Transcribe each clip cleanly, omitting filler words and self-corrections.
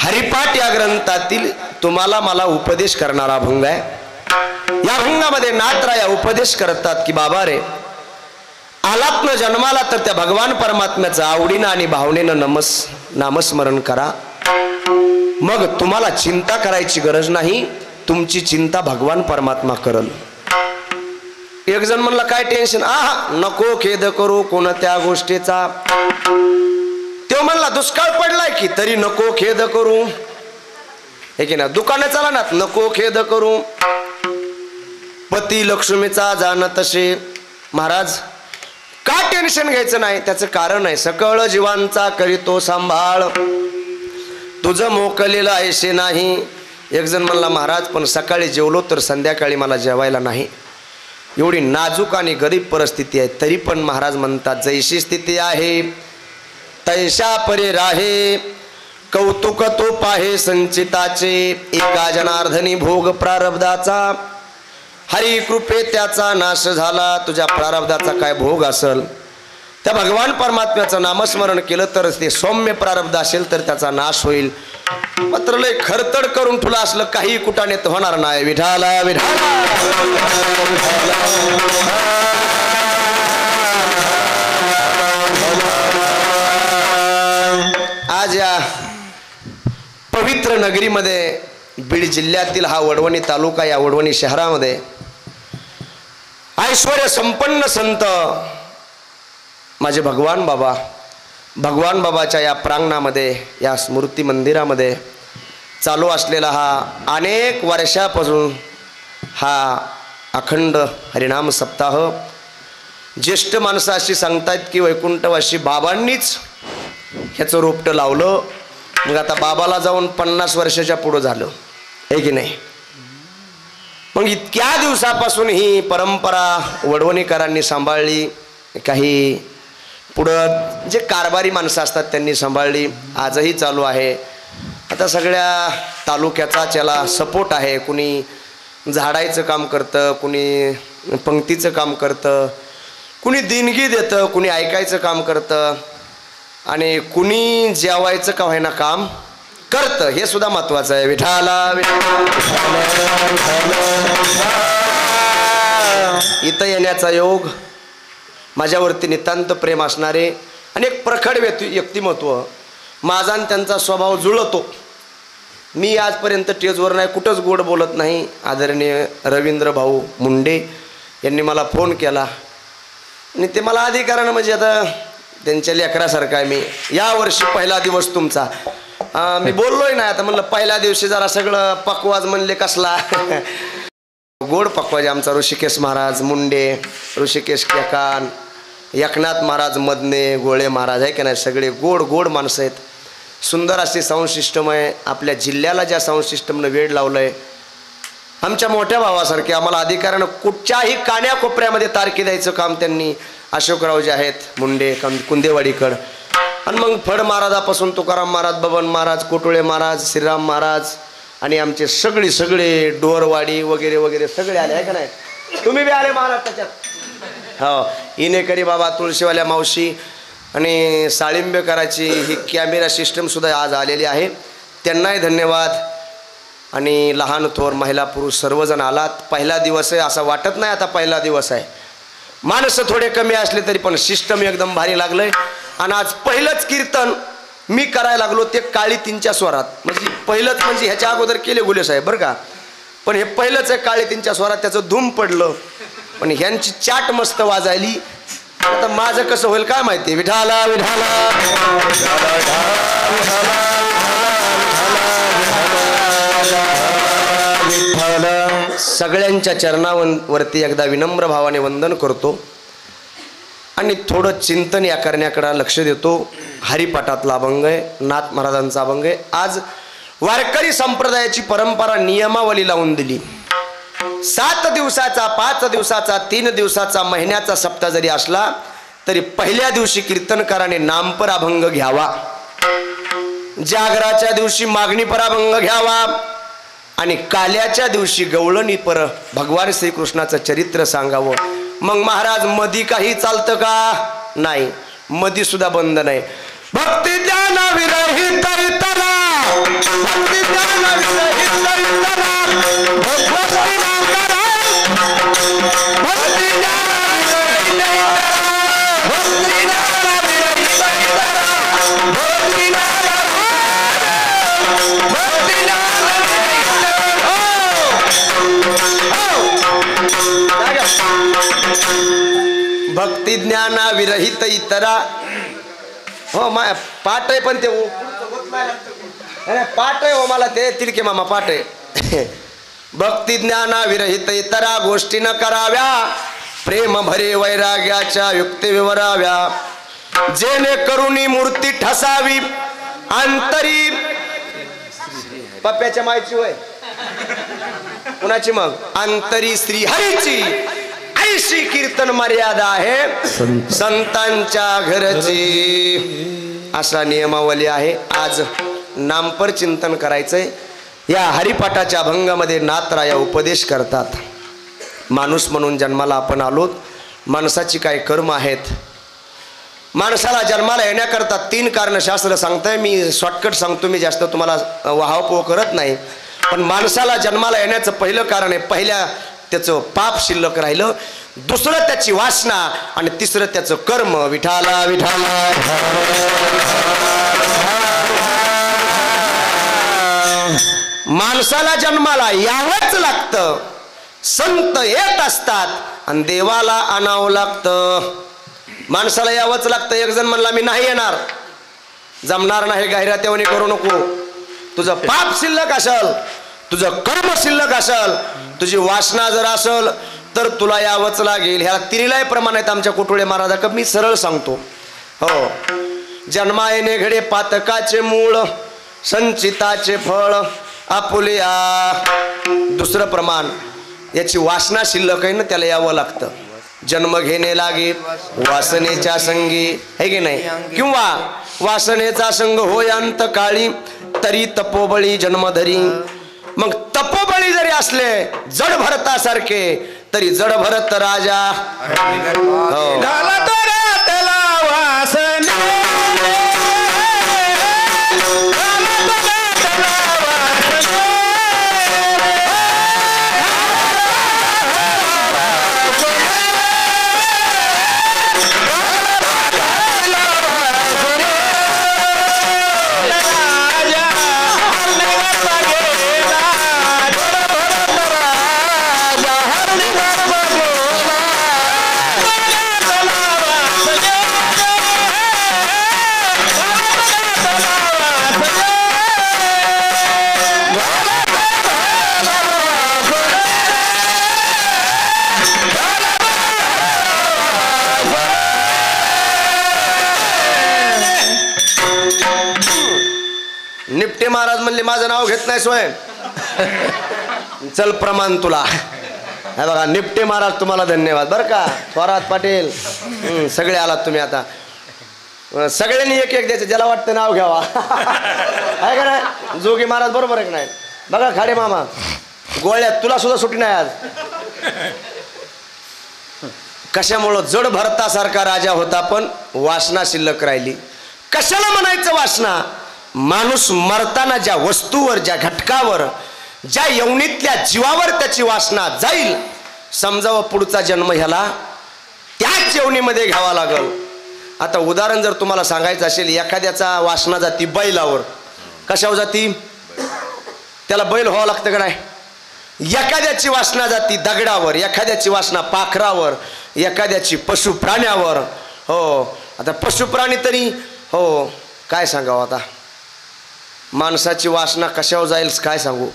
हरिपाठ या ग्रंथातील तुम्हाला मला उपदेश करणारा अभंग आहे। या अभंगामध्ये नाथराया उपदेश करतात की बाबा रे, आलात न जन्माला तर त्या भगवान परमात्म्याचं आवडीनं आणि भावनेनं नामस्मरण करा, मग तुम्हाला चिंता करायची गरज नाही, तुमची चिंता भगवान परमात्मा करल। एक जण म्हणला काय टेन्शन, नको खेद करू कोणत्या गोष्टीचा। तो म्हणला दुष्काळ पडलाय की तरी नको खेद करू, हे की ना, दुकाने चाला ना नको खेद करू, पती लक्ष्मीचा जाण तसे। महाराज का टेन्शन घ्यायचं नाही, त्याचं कारण आहे, सकळ जीवांचा करीतो सांभाळ, तुझं मोकलेलं ऐसे नाही। एक जण म्हणला महाराज पण सकाळी जेवलो तर संध्याकाळी मला जेवायला नाही, एवढी नाजूक आणि गरीब परिस्थिती आहे। तरी पण महाराज म्हणतात जैशी स्थिती आहे तैशा परे राहे, कौतुक तो पाहे संचिताचे, एका जनार्दनी भोग प्रारब्धाचा, हरी कृपे त्याचा नाश झाला। तुझ्या प्रारब्धाचा काय भोग असेल, त्या भगवान परमात्म्याचं नामस्मरण केलं तर ते सौम्य प्रारब्ध असेल तर त्याचा नाश होईल, मात्र लय खरतड करून तुला असलं काही कुटानेत होणार नाही। विठाला विठाला आज या पवित्र नगरीमध्ये, बीड जिल्ह्यातील हा वडवणी तालुका, या वडवणी शहरामध्ये ऐश्वर्य संपन्न संत माझे भगवान बाबाच्या या प्रांगणामध्ये, या स्मृती मंदिरामध्ये चालू असलेला हा अनेक वर्षापासून हा अखंड हरिनाम सप्ताह, ज्येष्ठ माणसं अशी सांगतायत की वैकुंठवासी बाबांनीच ह्याचं रोपटं लावलं। मग आता बाबाला जाऊन 50 वर्षाच्या पुढं झालं, आहे की नाही। मग इतक्या दिवसापासून ही परंपरा वडवणीकरांनी सांभाळली, काही पुढं जे कारभारी माणसं असतात त्यांनी सांभाळली, आजही चालू आहे। आता सगळ्या तालुक्याचा त्याला सपोर्ट आहे, कुणी झाडायचं काम करतं, कुणी पंक्तीचं काम करतं, कुणी देणगी देतं, कुणी ऐकायचं काम करतं, आणि कुणी जेवायचं का होईना काम करतं, हे सुद्धा महत्वाचं आहे। विठाला इथं येण्याचा योग, माझ्यावरती नितांत प्रेम असणारे अनेक प्रखड व्यक्तिमत्व, माझा आणि त्यांचा स्वभाव जुळतो। मी आजपर्यंत टेजवर नाही कुठंच गोड बोलत नाही। आदरणीय रवींद्र भाऊ मुंडे यांनी मला फोन केला आणि ते मला अधिकारानं, म्हणजे आता त्यांच्या लेकरासारखं आहे मी। या वर्षी पहिला दिवस तुमचा, मी बोललोय ना, आता म्हणलं पहिल्या दिवशी जरा सगळं पकवाज म्हणले कसला गोड पकवाज आमचा ऋषिकेश महाराज मुंडे, ऋषिकेश केकान, एकनाथ महाराज मदने, गोळे महाराज, आहे की नाही, सगळे गोड गोड माणसं आहेत। सुंदर अशी साऊंड सिस्टम आहे, आपल्या जिल्ह्याला ज्या साऊंड सिस्टमनं वेळ लावलंय, आमच्या मोठ्या भावासारखे आम्हाला अधिकारानं कुठच्याही कान्याकोपऱ्यामध्ये तारकी द्यायचं काम त्यांनी, अशोकराव जे आहेत मुंडे कुंदेवाडीकर, आणि मग फड महाराजापासून तुकाराम महाराज, बबन महाराज, कोटुळे महाराज, श्रीराम महाराज, आणि आमचे सगळे डोरवाडी वगैरे वगैरे सगळे आले, आहे का नाही। तुम्ही बी आले महाराज त्याच्यात, हो। इनेकरी बाबा, तुळशीवाल्या मावशी आणि साळिंबेकराची ही कॅमेरा सिस्टमसुद्धा आज आलेली आहे, त्यांनाही धन्यवाद। आणि लहान थोर महिला पुरुष सर्वजण आलात। पहिला दिवस आहे असं वाटत नाही, आता पहिला दिवस आहे, माणसं थोडे कमी असले तरी पण सिस्टम एकदम भारी लागलंय। आणि आज पहिलंच कीर्तन मी करायला लागलो ते काळी तीनच्या स्वरात, म्हणजे पहिलंच, म्हणजे ह्याच्या अगोदर केले गुले साहेब बरं का, पण हे पहिलंच आहे काळी तीनच्या स्वरात, त्याचं धूम पडलं, पण ह्यांची चाट मस्त वाजायली। आता माझं कसं होईल काय माहिती। विठाला विठाला सगळ्यांच्या चरणावरती एकदा विनम्र भावाने वंदन करतो आणि थोडं चिंतन या करण्याकडे लक्ष देतो। हरिपाठातला अभंग आहे, नाथ महाराजांचा अभंग आहे। आज वारकरी संप्रदायाची परंपरा नियमावली लावून दिली, 7 दिवसाचा, 5 दिवसाचा, 3 दिवसाचा, महिन्याचा सप्ताह जरी असला तरी पहिल्या दिवशी कीर्तनकाराने नामपर अभंग घ्यावा, जागराच्या दिवशी मागणीपर अभंग घ्यावा, आणि काल्याच्या दिवशी गवळणी पर भगवान श्रीकृष्णाचं चरित्र सांगावं। मग महाराज मधी काही चालतं का? नाही, मधी सुद्धा बंद नाही। भक्ती ज्ञान विरहित इतरा भक्ती ज्ञाना विरहित इतरा. हो मा पाठ आहे पण ते पाठ आहे हो मला ते तिडके मामा पाठ आहे. भक्ती ज्ञाना विरहित इतरा गोष्टी न कराव्या प्रेम भरे वैराग्याच्या युक्ती विवराव्या. जेणे करुणी मूर्ती ठसावी अंतरी. पप्प्याच्या मायची होय कुणाची मग अंतरी श्रीहरीची ऐशी कीर्तन मर्यादा आहे संतांच्या घरची. असा नियमावली आहे. आज नामपर चिंतन करायचंय. या हरिपाठाच्या अभंगामध्ये नाथराया उपदेश करतात. माणूस म्हणून जन्माला आपण आलोत. माणसाची काय कर्म आहेत. माणसाला जन्माला येण्याकरता 3 कारण शास्त्र सांगतंय. मी शॉर्टकट सांगतो, मी जास्त तुम्हाला वाहापोह करत नाही. पण माणसाला जन्माला येण्याचं पहिलं कारण आहे, पहिल्या त्याचं पाप शिल्लक राहिलं, दुसरं त्याची वासना आणि तिसरं त्याचं कर्म. विठाला विठाला माणसाला जन्माला यावंच लागतं. संत येत असतात आणि देवाला आणावं लागतं. माणसाला यावंच लागतं. एक जण म्हणला मी नाही येणार, जमणार नाही, गाहिरातेवणी करू नको. तुझं पाप शिल्लक असेल, तुझं कर्म शिल्लक असेल, तुझी वासना जर असेल तर तुला यावंच लागेल. ह्याला तिरीलाय प्रमाण आहेत आमच्या कुटुळे महाराजा. मी सरळ सांगतो. हो, जन्मा येणे घडे पातकाचे मूळ, संचिताचे फळ आपुलिया. दुसरं प्रमाण याची वासना शिल्लक आहे ना, त्याला यावं लागतं. जन्म घेणे लागे वासनेच्या संगी, है की नाही, किंवा वासनेचा संग होय अंत काळी तरी तपोबळी जन्मधरी. मग तपोबळी जरी असले जड भरतासारखे तरी जड भरत राजा. हो, निपटे महाराज म्हणले माझं नाव घेत नाही स्वयं. चल प्रमाण तुला. हे बघा निपटे महाराज तुम्हाला धन्यवाद बरं का. थोरात पाटील सगळे आलात तुम्ही. आता सगळ्यांनी एक एक द्यायचं, ज्याला वाटतं नाव घ्यावा. आहे का नाही जोगी महाराज बरोबर आहे की नाही. बघा खाडे मामा गोळ्यात तुला सुद्धा सुट्टी नाही आज. कशामुळं जड भरतासारखा राजा होता पण वासना शिल्लक राहिली. कशाला म्हणायचं वासना. माणूस मरताना ज्या वस्तूवर, ज्या घटकावर, ज्या यवनीतल्या जीवावर त्याची वासना जाईल, समजावं पुढचा जन्म ह्याला त्याच यवनीमध्ये घ्यावा लागल. आता उदाहरण जर तुम्हाला सांगायचं असेल, एखाद्याचा वासना जाती बैलावर. कशावर जाती, त्याला बैल व्हावं लागतं का नाही. एखाद्याची वासना जाती दगडावर, एखाद्याची वासना पाखरावर, एखाद्याची पशु प्राण्यावर. हो, आता पशु प्राणी तरी हो काय सांगावं. आता माणसाची वासना कशावर जाईल काय सांगू.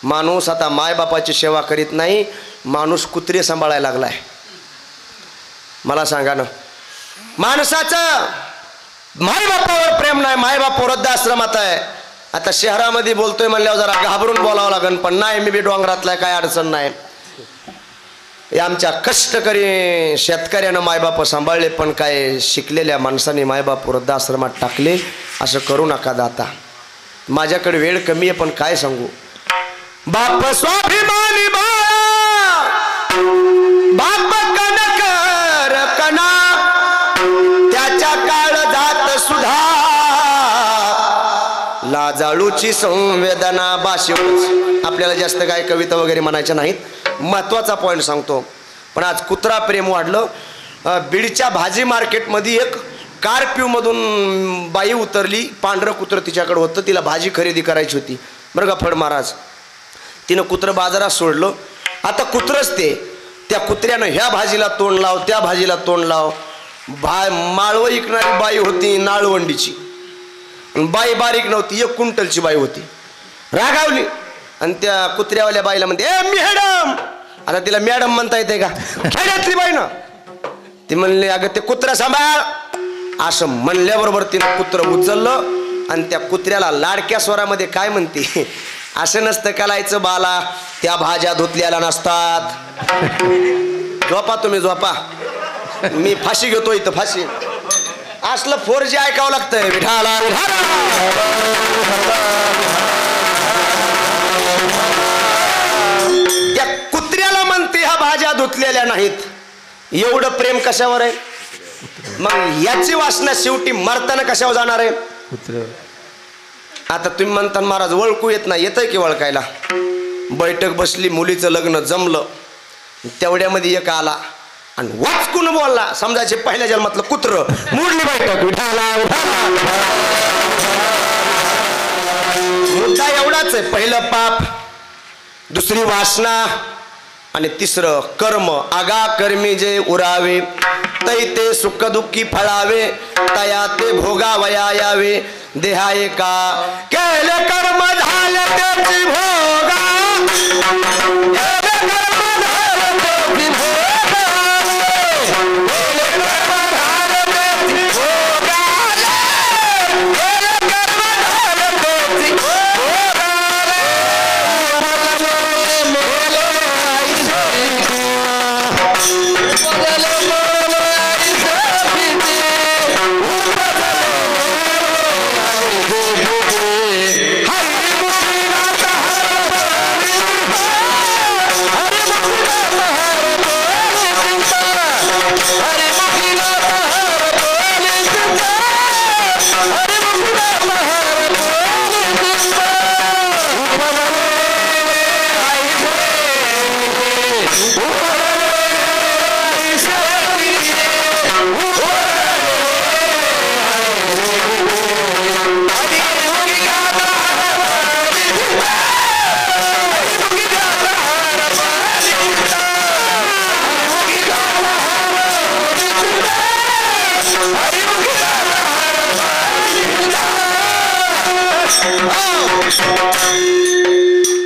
माणूस आता मायबापाची सेवा करीत नाही, माणूस कुत्रे सांभाळायला लागलाय. मला सांगा ना, माणसाचं मायबापावर प्रेम नाही, मायबाप वृद्धाश्रमात आहे. आता शहरामध्ये बोलतोय म्हणल्यावर जरा घाबरून बोलावं लागेल, पण नाही मी बी डोंगरातलाय, काय अडचण नाही. आमच्या कष्टकरी शेतकऱ्यानं मायबाप सांभाळले, पण काय शिकलेल्या माणसाने मायबाप वृद्धाश्रमात टाकले. असं करू नका दाता. माझ्याकडे वेळ कमी आहे पण काय सांगू. बाप स्वाभिमानी बाप कणकर कणा, त्याच्या काळ जात सुधा लाजाळूची संवेदना. बाशिवच आपल्याला जास्त काय कविता वगैरे म्हणायच्या नाहीत. महत्वाचा पॉईंट सांगतो. पण आज कुत्रा प्रेम वाढलं. बीडच्या भाजी मार्केटमध्ये एक कार्प्यूमधून बाई उतरली. पांढरं कुत्रं तिच्याकडे होतं. तिला भाजी खरेदी करायची होती बरं का फड महाराज. तिनं कुत्रं बाजारात सोडलं. आता कुत्रंच ते त्या कुत्र्यानं ह्या भाजीला तोंड लाव, त्या भाजीला तोंड लाव. माळवं विकणारी बाई होती नाळवंडीची, बाई बारीक नव्हती, 1 क्विंटलची बाई होती. रागावली आणि त्या कुत्र्यावाल्या बाईला म्हणते, ए मॅडम. आता तिला मॅडम म्हणता येते का? खेड्यातली बाई ना. ती म्हणली, अगं ते कुत्रा सांभाळ. असं म्हणल्याबरोबर तिनं कुत्रं उचललं आणि त्या कुत्र्याला लाडक्या स्वरामध्ये काय म्हणते, असं नसतं करायचं बाला, त्या भाज्या धुतलेल्या नसतात. झोपा तुम्ही झोपा, मी फाशी घेतो इथं, फाशी. असलं 4G ऐकावं लागतंय. विठाला त्या कुत्र्याला म्हणते ह्या भाज्या धुतलेल्या नाहीत. एवढं प्रेम कशावर आहे? मग याची वासना शेवटी मरताना कशावर जाणार आहे? आता तुम्ही म्हणता महाराज ओळखू येत नाही. येतंय की ओळखायला. बैठक बसली, मुलीचं लग्न जमलं, तेवढ्यामध्ये एक आला आणि वाचकून बोलला. समजायचे पहिल्या जन्मातलं कुत्र. मोडली बैठक. मुद्दा एवढाच आहे, पहिलं पाप, दुसरी वासना आणि तिसरं कर्म. आगा कर्मी जे उरावे, तै ते सुख दुःखी फळावे, तया ते भोगावया यावे. देहा एका केले कर्म झाले त्याची भोगा,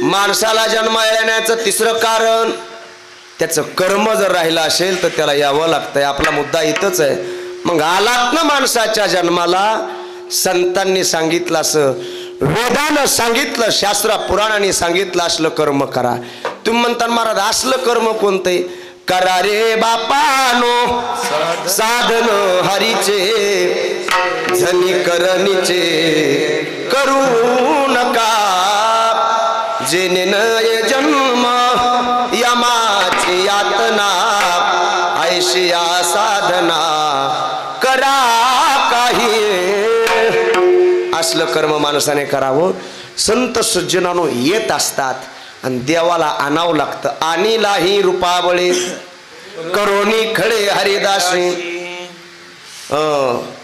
माणसाला जन्म येण्याचं तिसरं कारण त्याचं कर्म जर राहिलं असेल तर त्याला यावं लागतंय. आपला मुद्दा इथंच आहे. मग आलात ना माणसाच्या जन्माला, संतांनी सांगितलं असं, वेदानं सांगितलं, शास्त्र पुराणाने सांगितलं असलं कर्म करा. तुम्ही म्हणता महाराज असलं कर्म कोणते? करा रे बापानो साधन हरीचे, झनी करणीचे करू नका. जेने नये जन्म यमाची यातना, ऐशिया साधना करा काही. असलं कर्म माणसाने करावं. संत सज्जनानो येत असतात आणि देवाला आणावं लागतं. आणीलाही रूपावळे करोनी खडे हरिदासी.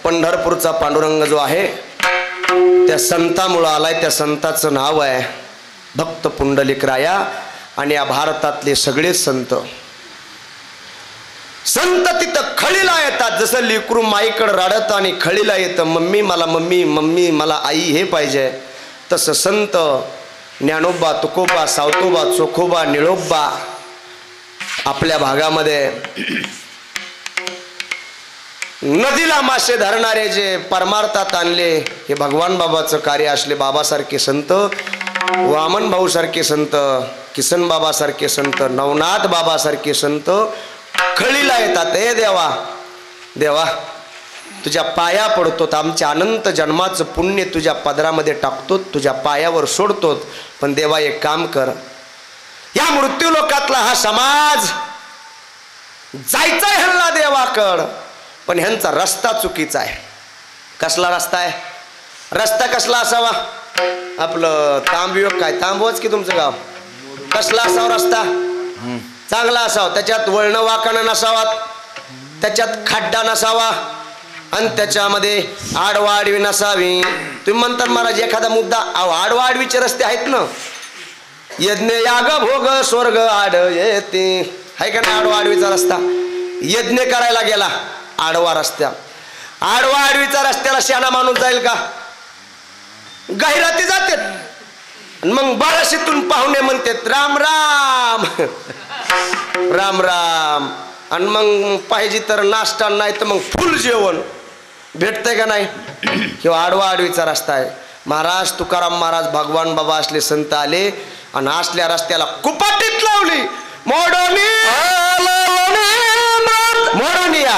पंढरपूरचा पांडुरंग जो आहे त्या संतामुळं आलाय. त्या संताचं नाव आहे भक्त पुंडलिकराया. आणि या भारतातले सगळे संत तिथं खळीला येतात. जसं लेकरू माईकडे रडत आणि खळीला येतं, मम्मी मला मम्मी, मम्मी मला आई हे पाहिजे, तसं संत ज्ञानोबा, तुकोबा, सावतोबा, चोखोबा, निळोबा आपल्या भागामध्ये नदीला मासे धरणारे जे परमार्थात आणले, हे भगवान बाबाचं कार्य असले. बाबासारखे संत, वामन भाऊ सारखे संत, किसन बाबा सारखे संत, नवनाथ बाबा सारखे संत खळीला येतात. हे देवा, देवा तुझ्या पाया पडतो, आमच्या अनंत जन्माचं पुण्य तुझ्या पदरामध्ये टाकतो, तुझ्या पायावर सोडतो. पण देवा एक काम कर, या मृत्यू लोकातला हा समाज जायचा ह्यांना देवाकड, पण ह्यांचा रस्ता चुकीचा आहे. कसला रस्ता आहे? रस्ता कसला असावा? आपलं तांबवियोग काय, तांबवच की तुमचं गाव? कसला असावा रस्ता? चांगला असावा, त्याच्यात वळण वाकणं नसावात, त्याच्यात खड्डा नसावा आणि त्याच्यामध्ये आडवाडवी नसावी. तुम्ही म्हणतात महाराज एखादा मुद्दा, आडवाडवीचे रस्ते आहेत ना, यज्ञ याग भोग स्वर्ग आड येते. आहे का नाही? आडवा आडवीचा रस्ता. यज्ञ करायला गेला आडवा रस्त्या, आडवा आडवीचा रस्त्याला शहाणा माणूस जाईल का? गाहिराती जाते. मग बाराशीतून पाहुणे म्हणतात राम राम राम राम. आणि मग पाहिजे तर नाश्ता, नाही तर मग फुल जेवण भेटतंय का नाही? किंवा आडवा आडवीचा रस्ता आहे. महाराज तुकाराम महाराज, भगवान बाबा असले संत आले आणि असल्या रस्त्याला कुपाटीत लावली. मोडोनी मोडोनिया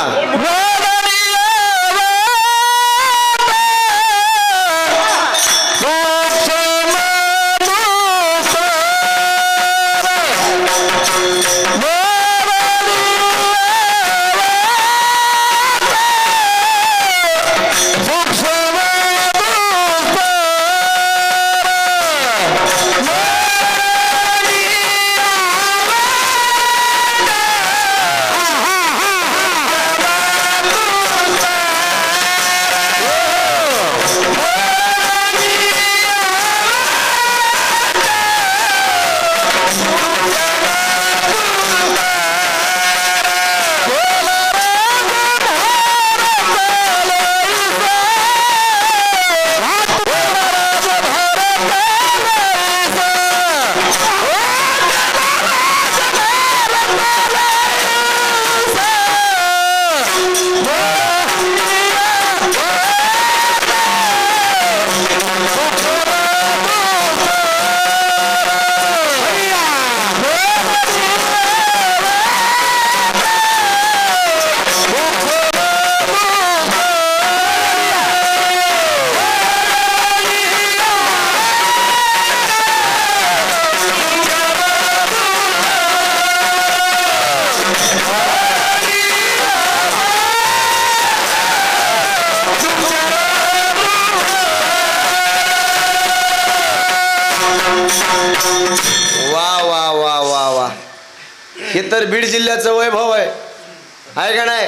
हे तर बीड जिल्ह्याचं वैभव आहे का नाही?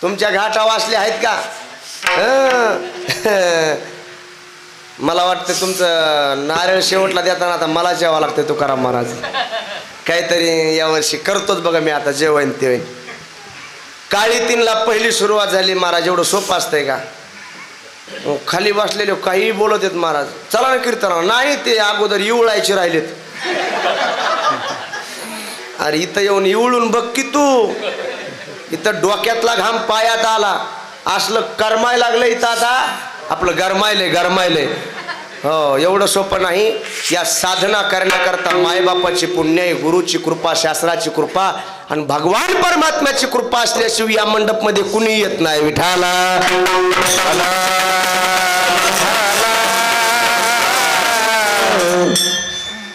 तुमच्या घाटा वाचले आहेत का? मला वाटतं तुमचं नारळ शेवटला देताना आता मला जेवावं लागतं तुकाराम महाराज. काहीतरी यावर्षी करतोच बघा मी आता जेवण ते. काळी तीनला पहिली सुरुवात झाली महाराज. एवढं सोपं असतंय का? खाली बसलेले काही बोलत आहेत महाराज. चला ना कीर्तन. नाही ते अगोदर इवळायचे राहिलेत. अरे इथं येऊन इवळून बघ की तू. इथं डोक्यातला घाम पायात आला. असलं करमाय लागलं इथं आता. आपलं गरमायले. हो, एवढं सोपं नाही. या साधना करण्याकरता मायबापाची पुण्य, गुरुची कृपा, शास्त्राची कृपा आणि भगवान परमात्म्याची कृपा असल्याशिवाय या मंडपमध्ये कुणी येत नाही. विठाला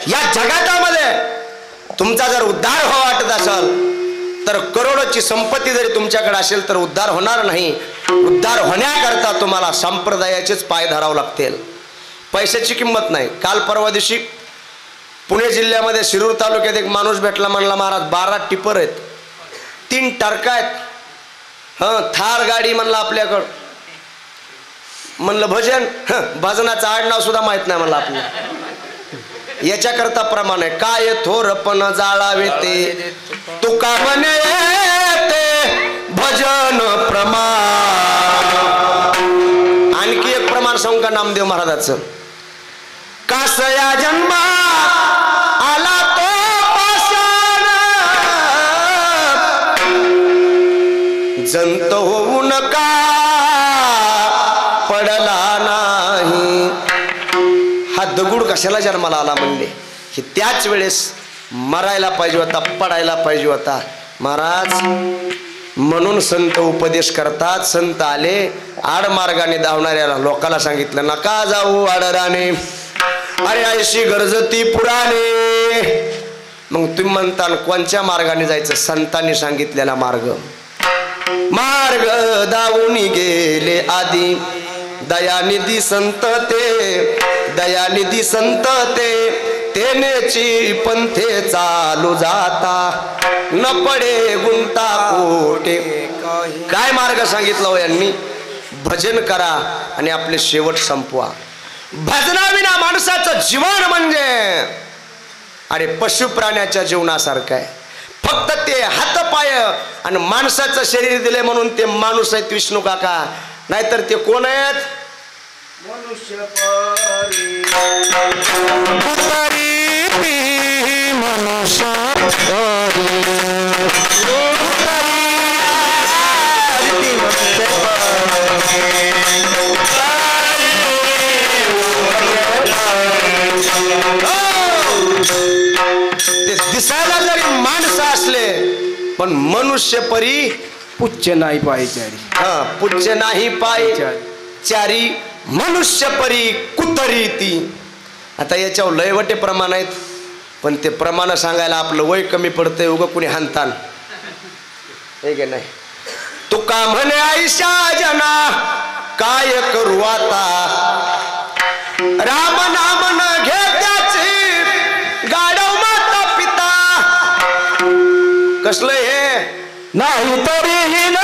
या जगातामध्ये तुमचा जर उद्धार व्हावा वाटत असेल तर करोडोची संपत्ती जरी तुमच्याकडे असेल तर उद्धार होणार नाही. उद्धार होण्याकरता तुम्हाला संप्रदायाचेच पाय धरावे लागतील. पैशाची किंमत नाही. काल परवा दिवशी पुणे जिल्ह्यामध्ये शिरूर तालुक्यात एक माणूस भेटला. म्हणला महाराज 12 टिपर आहेत, 3 टरका आहेत, थार गाडी म्हणला आपल्याकडं. म्हणलं भजन, भजनाचं आडनाव सुद्धा माहित नाही म्हणलं आपल्याला. याच्याकरता प्रमाण आहे. काय थोरपण जाळावे ते तुका म्हणे ते भजन प्रमाण. आणखी एक प्रमाण सांगू का नामदेव महाराजाचं? कासया जन्मा आला तो पाषाण, जंत होऊ नका पडला नाही. हा दगड कशाला जन्माला आला म्हणले? हे त्याच वेळेस मरायला पाहिजे होता, पडायला पाहिजे होता महाराज. म्हणून संत उपदेश करतात. संत आले आडमार्गाने धावणाऱ्या लोकाला सांगितलं नका जाऊ आडराने, अरे ऐशी गरजती पुराणे. मग तुम्ही म्हणता कोणत्या मार्गाने जायचं? संतांनी सांगितलेला मार्ग. मार्ग धावून गेले आधी दयानिधी संत ते, दयानिधी संत ते. तेनेची पंथे चालू जाता न पडे गुंता कोटे. काय मार्ग सांगितला हो यांनी? भजन करा आणि आपले शेवट संपवा. भजनाविना माणसाचं जीवन म्हणजे अरे पशु प्राण्याच्या जीवनासारखं आहे. फक्त ते हात पाय आणि माणसाचं शरीर दिले म्हणून ते माणूस आहेत विष्णू काका, नाहीतर ते कोण आहेत? मनुष्य ते दिसायला जरी माणसं असले पण मनुष्य परी पुच्छ नाही पायचारी. पुच्छ नाही पायचारी मनुष्य परी कुतरी ती. आता याच्यावर लयवटे प्रमाण आहेत पण ते प्रमाण सांगायला आपलं वय कमी पडतंय. उगं कुणी हानतान हे की नाही. तुका म्हणे आईशा जना काय करू आता, राम नाम न घे त्याची गाडव माता पिता. कसलं हे नाही तरीही न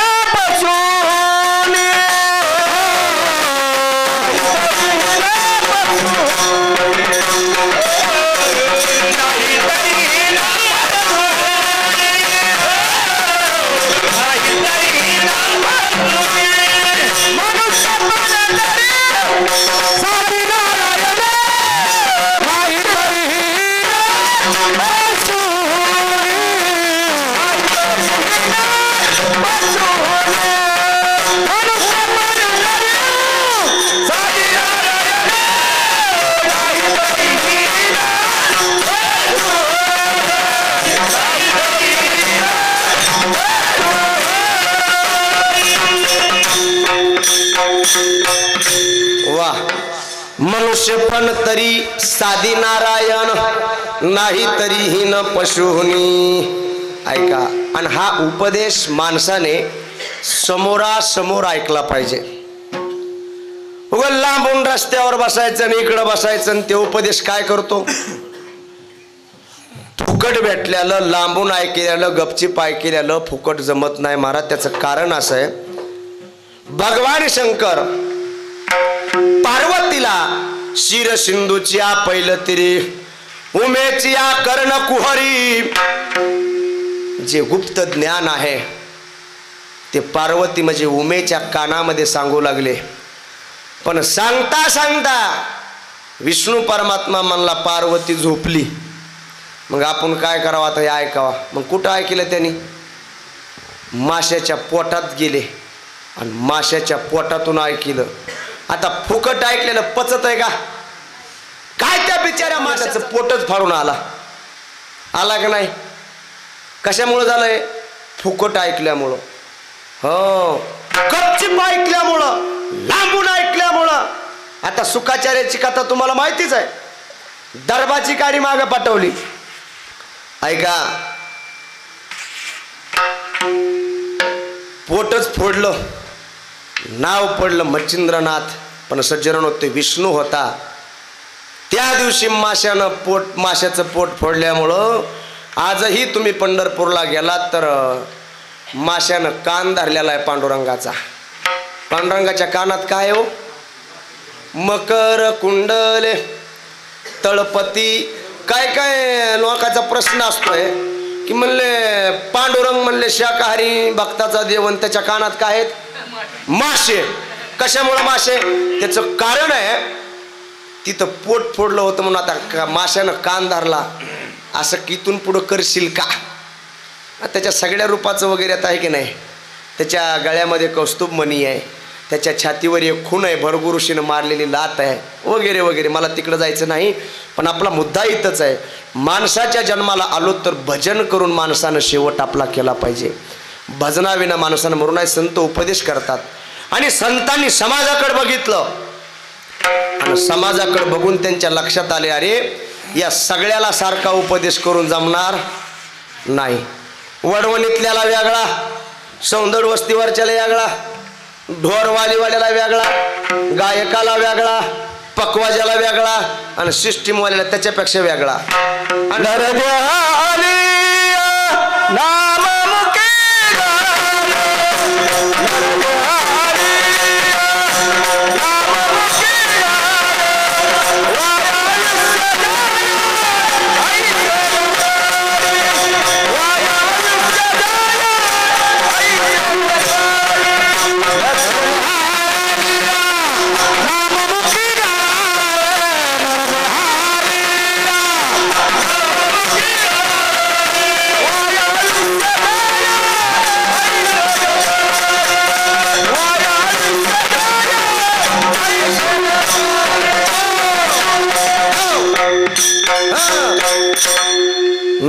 मनुष्य पण तरी साधी नारायण, नाही तरीही न पशुनी. ऐका, आणि हा उपदेश माणसाने समोरासमोर ऐकला पाहिजे. उगा लांबून रस्त्यावर बसायचं आणि इकडं बसायचं आणि ते उपदेश काय करतो? फुकट भेटल्यालं, लांबून ऐकलेलं, गपचीप ऐकलेलं फुकट जमत नाही महाराज. त्याचं कारण असं आहे, भगवान शंकर पार्वतीला शिर सिंधूची पहिलं तिरी, उमेची कर्ण कुहरी. जे गुप्त ज्ञान आहे ते पार्वती म्हणजे उमेच्या कानामध्ये सांगू लागले. पण सांगता सांगता विष्णू परमात्मा म्हणला पार्वती झोपली. मग आपण काय करावं आता? हे ऐकावा. मग कुठं ऐकलं त्यांनी? माशाच्या पोटात गेले आणि माशाच्या पोटातून ऐकलं. आता फुकट ऐकलेलं पचत आहे का काय? त्या बिचाऱ्या माशाचं पोटच फाडून आला का नाही? कशामुळं झालंय? फुकट ऐकल्यामुळं. हो, गपचीप ऐकल्यामुळं, लांबून ऐकल्यामुळं. आता सुखाचार्याची कथा तुम्हाला माहितीच आहे. दरबाची गाडी मागे पाठवली. ऐका, पोटच फोडलं, नाव पडलं मच्छिंद्रनाथ. पण सज्जनांनो, ते विष्णू होता. त्या दिवशी माशाचं पोट फोडल्यामुळं आजही तुम्ही पंढरपूरला गेलात तर माशानं कान धरलेला आहे पांडुरंगाचा. पांडुरंगाच्या कानात काय हो? मकर कुंडले तळपती. काय काय लोकांचा प्रश्न असतोय की म्हणले पांडुरंग म्हणले शाकाहारी भक्ताचा देवन, त्याच्या कानात काय आहेत? मासे. कशामुळे मासे? त्याचं कारण आहे तिथं पोट फोडलं होतं म्हणून आता माशानं कान धरला. असं कितून पुढं करशील का? त्याच्या सगळ्या रूपाचं वगैरे आता आहे की नाही. त्याच्या गळ्यामध्ये कौस्तुभ मणी आहे, त्याच्या छातीवर एक खून आहे, भरगुरुशीनं मारलेली लात आहे, वगैरे वगैरे. मला तिकडं जायचं नाही, पण आपला मुद्दा इथंच आहे. माणसाच्या जन्माला आलो तर भजन करून माणसानं शेवट आपला केला पाहिजे. भजनाविना माणसानं मरू नये. संत उपदेश करतात आणि संतांनी समाजाकडे बघितलं आणि समाजाकडे बघून त्यांच्या लक्षात आले, अरे या सगळ्याला सारखा उपदेश करून जमणार नाही. वडवणीतल्याला वेगळा, सौंदड वस्तीवरच्याला वेगळा, ढोरवालीवाल्याला वेगळा, गायकाला वेगळा, पकवाजाला वेगळा आणि सिस्टीमवाल्याला त्याच्यापेक्षा वेगळा.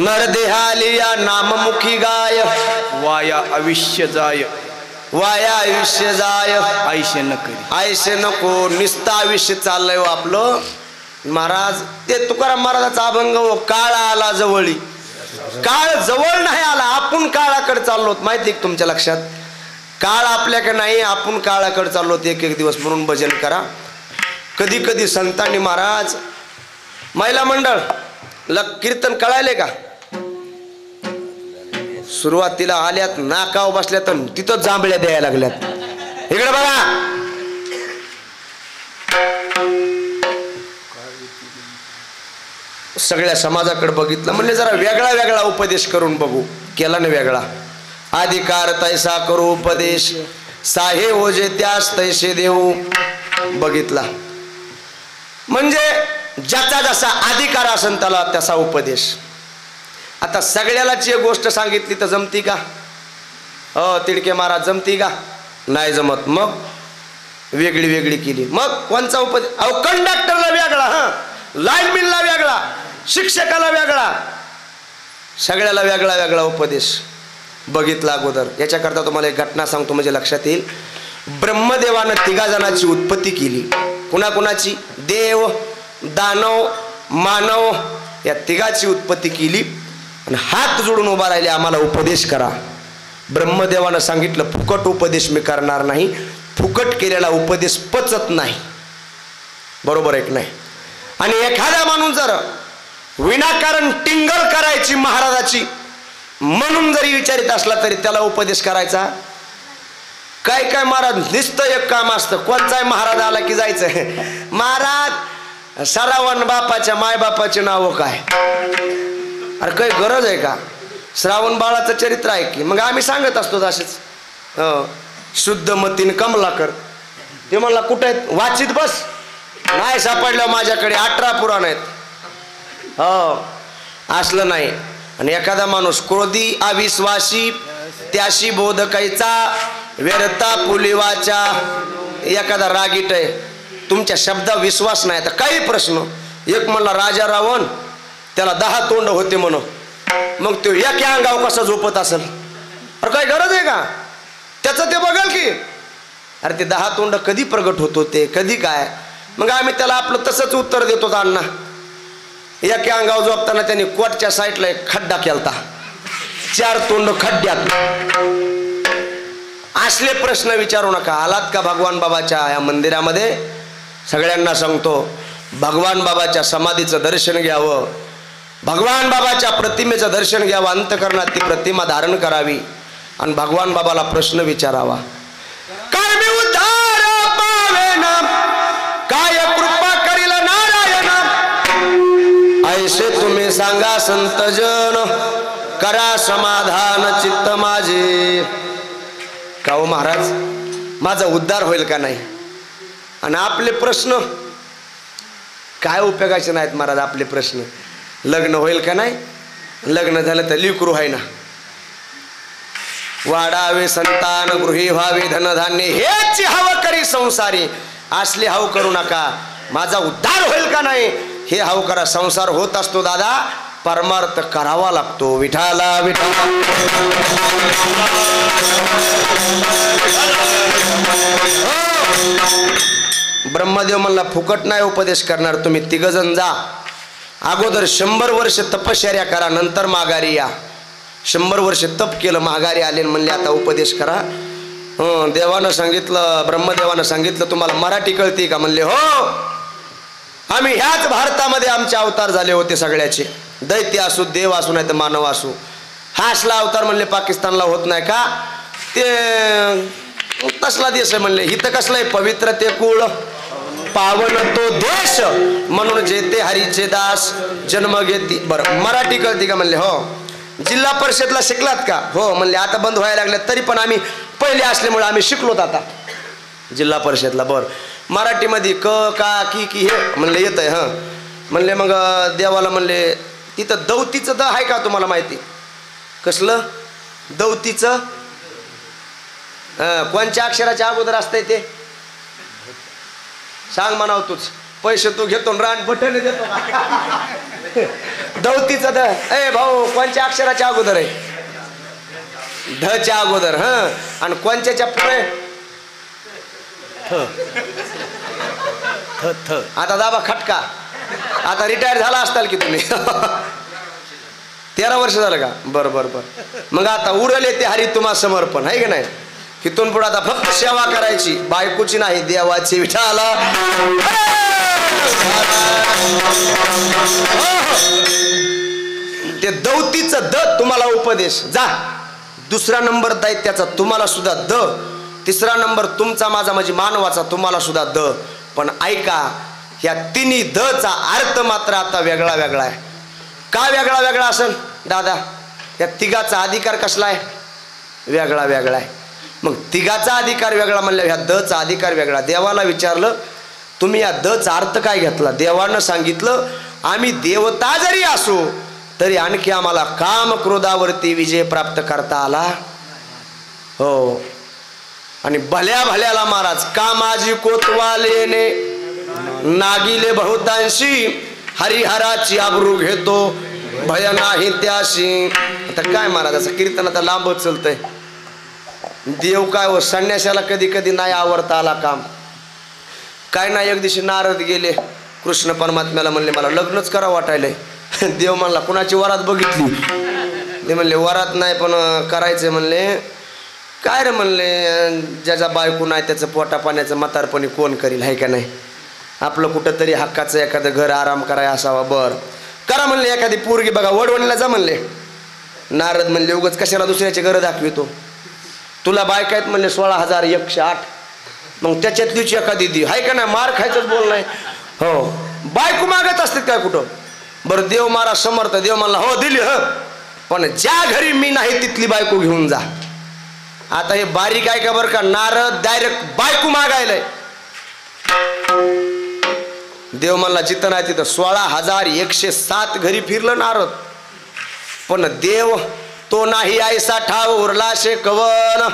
नरदेहालिया नाममुखी गाय वाया आयुष्य जाय वाया आयुष्य जाय आयुष्य न करी आयुष्य नको निस्ता आयुष्य चाललंय हो आपलं महाराज. ते तुकाराम महाराजाचा अभंग हो, काळ आला जवळी. काळ जवळ नाही आला, आपण काळाकडे चाललो माहिती का तुमच्या लक्षात. काळ आपल्याकडे नाही, आपण काळाकडे चाललो. एक एक दिवस म्हणून भजन करा. कधी कधी संतांनी महाराज महिला मंडळ कीर्तन कळायले का, सुरुवातीला आल्यात नाकाव बसल्या तर तिथं जांभळ्या द्यायला लागल्यात. इकडे बघा, सगळ्या समाजाकडे बघितलं म्हणजे जरा वेगळा वेगळा उपदेश करून बघू. केला ना वेगळा. अधिकार तैसा करू उपदेश, साहे ओजे त्यास तैसे देऊ. बघितला म्हणजे ज्याचा जसा अधिकार असेल त्याला तसा उपदेश. आता सगळ्यालाच एक गोष्ट सांगितली तर जमती का. तिडके महाराज जमती का, नाही जमत. मग वेगळी वेगळी केली. मग कोणचा उपदेश. अहो कंडक्टरला वेगळा, लाईनमॅनला वेगळा, शिक्षकाला वेगळा, सगळ्याला वेगळा वेगळा उपदेश. बघितला अगोदर. याच्याकरता तुम्हाला एक घटना सांगतो म्हणजे लक्षात येईल. ब्रह्मदेवानं 3 जणांची उत्पत्ती केली. कुणाकुणाची. देव, दानव, मानव या 3ची उत्पत्ती केली आणि हात जोडून उभा राहिले, आम्हाला उपदेश करा. ब्रह्मदेवानं सांगितलं फुकट उपदेश मी करणार नाही, फुकट केलेला उपदेश पचत नाही. बरोबर आहे की नाही. आणि एखादा माणूस जर विनाकारण टिंगल करायची महाराजाची म्हणून जरी विचारित असला तरी त्याला उपदेश करायचा. काय काय महाराज नुसतं एक काम असतं. कोणचाही महाराज आला की जायचं, महाराज श्रावण बापाच्या मायबापाचे नाव काय. अरे काही गरज आहे का. श्रावण बाळाचं चरित्र आहे की. मग आम्ही सांगत असतो असेच. शुद्ध मतीन कमलाकर. ते म्हणला कुठे आहेत, वाचित बस. नाही सापडलं माझ्याकडे 18 पुराण आहेत. असलं नाही. आणि एखादा माणूस क्रोधी अविश्वासी त्याशी बोधकायचा व्यर्था पुलिवाचा. एखादा रागीट आहे, तुमच्या शब्दा विश्वास नाही. तर काही प्रश्न. एक म्हणला राजा रावण, त्याला 10 तोंड होते म्हणून. मग तो एक अंगाव कसा झोपत असेल. अरे काही गरज आहे का. त्याचं ते बघाल की. अरे ते 10 तोंड कधी प्रगट होत होते, कधी काय. मग आम्ही त्याला आपलं तसंच उत्तर देतो. अण्णा एक अंगाव झोपताना त्यांनी कोटच्या साईडला एक खड्डा केलता, 4 तोंड खड्ड्यात. असले प्रश्न विचारू नका. आलात का भगवान बाबाच्या या मंदिरामध्ये, सगळ्यांना सांगतो भगवान बाबाच्या समाधीचं दर्शन घ्यावं, भगवान बाबाच्या प्रतिमेचं दर्शन घ्यावं, अंतःकरणात ती प्रतिमा धारण करावी आणि भगवान बाबाला प्रश्न विचारावा. काय मी उद्धार पावेना, काय कृपा करील नारायण, ऐसे तुम्ही सांगा संतजन, करा समाधान चित्त माझे. का हो महाराज, माझा उद्धार होईल का नाही. आणि आपले प्रश्न काय उपयोगाचे नाहीत महाराज. आपले प्रश्न लग्न होईल का नाही, लग्न झालं तर लिकरू आहे ना, वाढावे संतान, गृही व्हावे धनधान्य, हेच हवं करी संसारी. असले हाव करू नका. माझा उद्धार होईल का नाही हे हाव करा. संसार होत असतो दादा, परमार्थ करावा लागतो. विठाला विठाला. ब्रह्मदेव म्हणला फुकट नाही उपदेश करणार, तुम्ही 3 जण जा. अगोदर 100 वर्ष तपश्चर्या करा, नंतर माघारी या. 100 वर्ष तप केलं, माघारी आले म्हणले आता उपदेश करा. देवानं सांगितलं, ब्रह्मदेवानं सांगितलं तुम्हाला मराठी कळते का. म्हणले हो, आम्ही ह्याच भारतामध्ये आमचे अवतार झाले होते सगळ्याचे. दैत्य असू, देव असू, नाही तर मानव असू. हा असला अवतार म्हणले पाकिस्तानला होत नाही का. ते तसला देश आहे म्हणले. हिथं कसलं आहे, पवित्र ते कुळ पावन तो देश, म्हणून जेते हरीचे दास जन्म घेती. बरं मराठी कळती का. म्हणले हो. जिल्हा परिषदला शिकलात का. हो. म्हणले आता बंद व्हायला लागले, तरी पण आम्ही पहिले असल्यामुळे आम्ही शिकलोत आता जिल्हा परिषदला. बरं मराठीमध्ये क का की की हे म्हणले येत आहे. म्हणले मग देवाला म्हणले तिथं दौतीचं द आहे का तुम्हाला माहिती. कसलं दौतीचं. कोणत्या अक्षराच्या अगोदर असतंय ते सांग म्हणाव. तूच पैसे तू घेतो रान बटन देतो. दौतीचं द. ए भाऊ, कोणत्या अक्षराच्या अगोदर आहे? धच्या अगोदर. आणि कोणत्याच्या पुढे? थ थ. आता दाबा खटका. आता रिटायर झाला असताल की तुम्ही. 13 वर्ष झालं का? बरं बरं बरं. मग आता उरले ते हरी तुम्हा समर्पण आहे की नाही. इथून पुढे आता फक्त सेवा करायची, बायकोची नाही, देवाची. विठाला ते दौतीचं द तुम्हाला उपदेश. जा. दुसरा नंबर दैत्याचा तुम्हाला सुद्धा द. तिसरा नंबर तुमचा माझा म्हणजे मानवाचा तुम्हाला सुद्धा द. पण ऐका, या तिन्ही द चा अर्थ मात्र आता वेगळा वेगळा आहे. का वेगळा वेगळा असेल दादा? या तिघाचा अधिकार कसला आहे? वेगळा वेगळा आहे. मग तिघाचा अधिकार वेगळा म्हणलं, ह्या द चा अधिकार वेगळा. देवाला विचारलं, तुम्ही या द चा अर्थ काय घेतला? देवानं सांगितलं, आम्ही देवता जरी असू तरी आणखी आम्हाला काम क्रोधावरती विजय प्राप्त करता आला. हो. आणि भल्या भल्याला महाराज कामाजी कोतवालेने नागिले बहुतांशी, हरिहराची आबरू घेतो भय नाही त्याशी. आता काय महाराजाचं कीर्तन आता लांबच चलतंय. देव काय हो, संन्यासाला कधी कधी नाही आवडता आला काम. काय नाही, एक दिवशी नारद गेले कृष्ण परमात्म्याला, म्हणले मला लग्नच करा वाटायलंय. देव म्हणला कुणाची वरात बघितली? ते म्हणले वरात नाही पण करायचं. म्हणले काय रे? म्हणले ज्याचा बायको नाही त्याचं पोटा पाण्याचं म्हातारपणी कोण करील, आहे का नाही? आपलं कुठंतरी हक्काचं एखादं घर आराम करायला असावा. बरं करा म्हणले, एखादी पोरगी बघा, वडवणीला जा म्हणले. नारद म्हणले उगाच कशाला दुसऱ्याची घरं दाखवितो? तुला बायका आहेत म्हणले 16,108. मग त्याच्यातलीच एखादी दी, आहे का नाही? मार खायचंच बोल नाही. हो, बायको मागत असतात काय कुठं? बरं देव महाराज समर्थ, देव म्हणला हो दिली, पण ज्या घरी मी नाही तिथली बायको घेऊन जा. आता हे बारीक आहे का बरं का? नारद डायरेक्ट बायको मागायलाय. देव म्हणला जिथं नाही तिथं. 16,107 घरी फिरलं नारद, पण देव तो नाही ऐसा ठाव उरला शे कवन,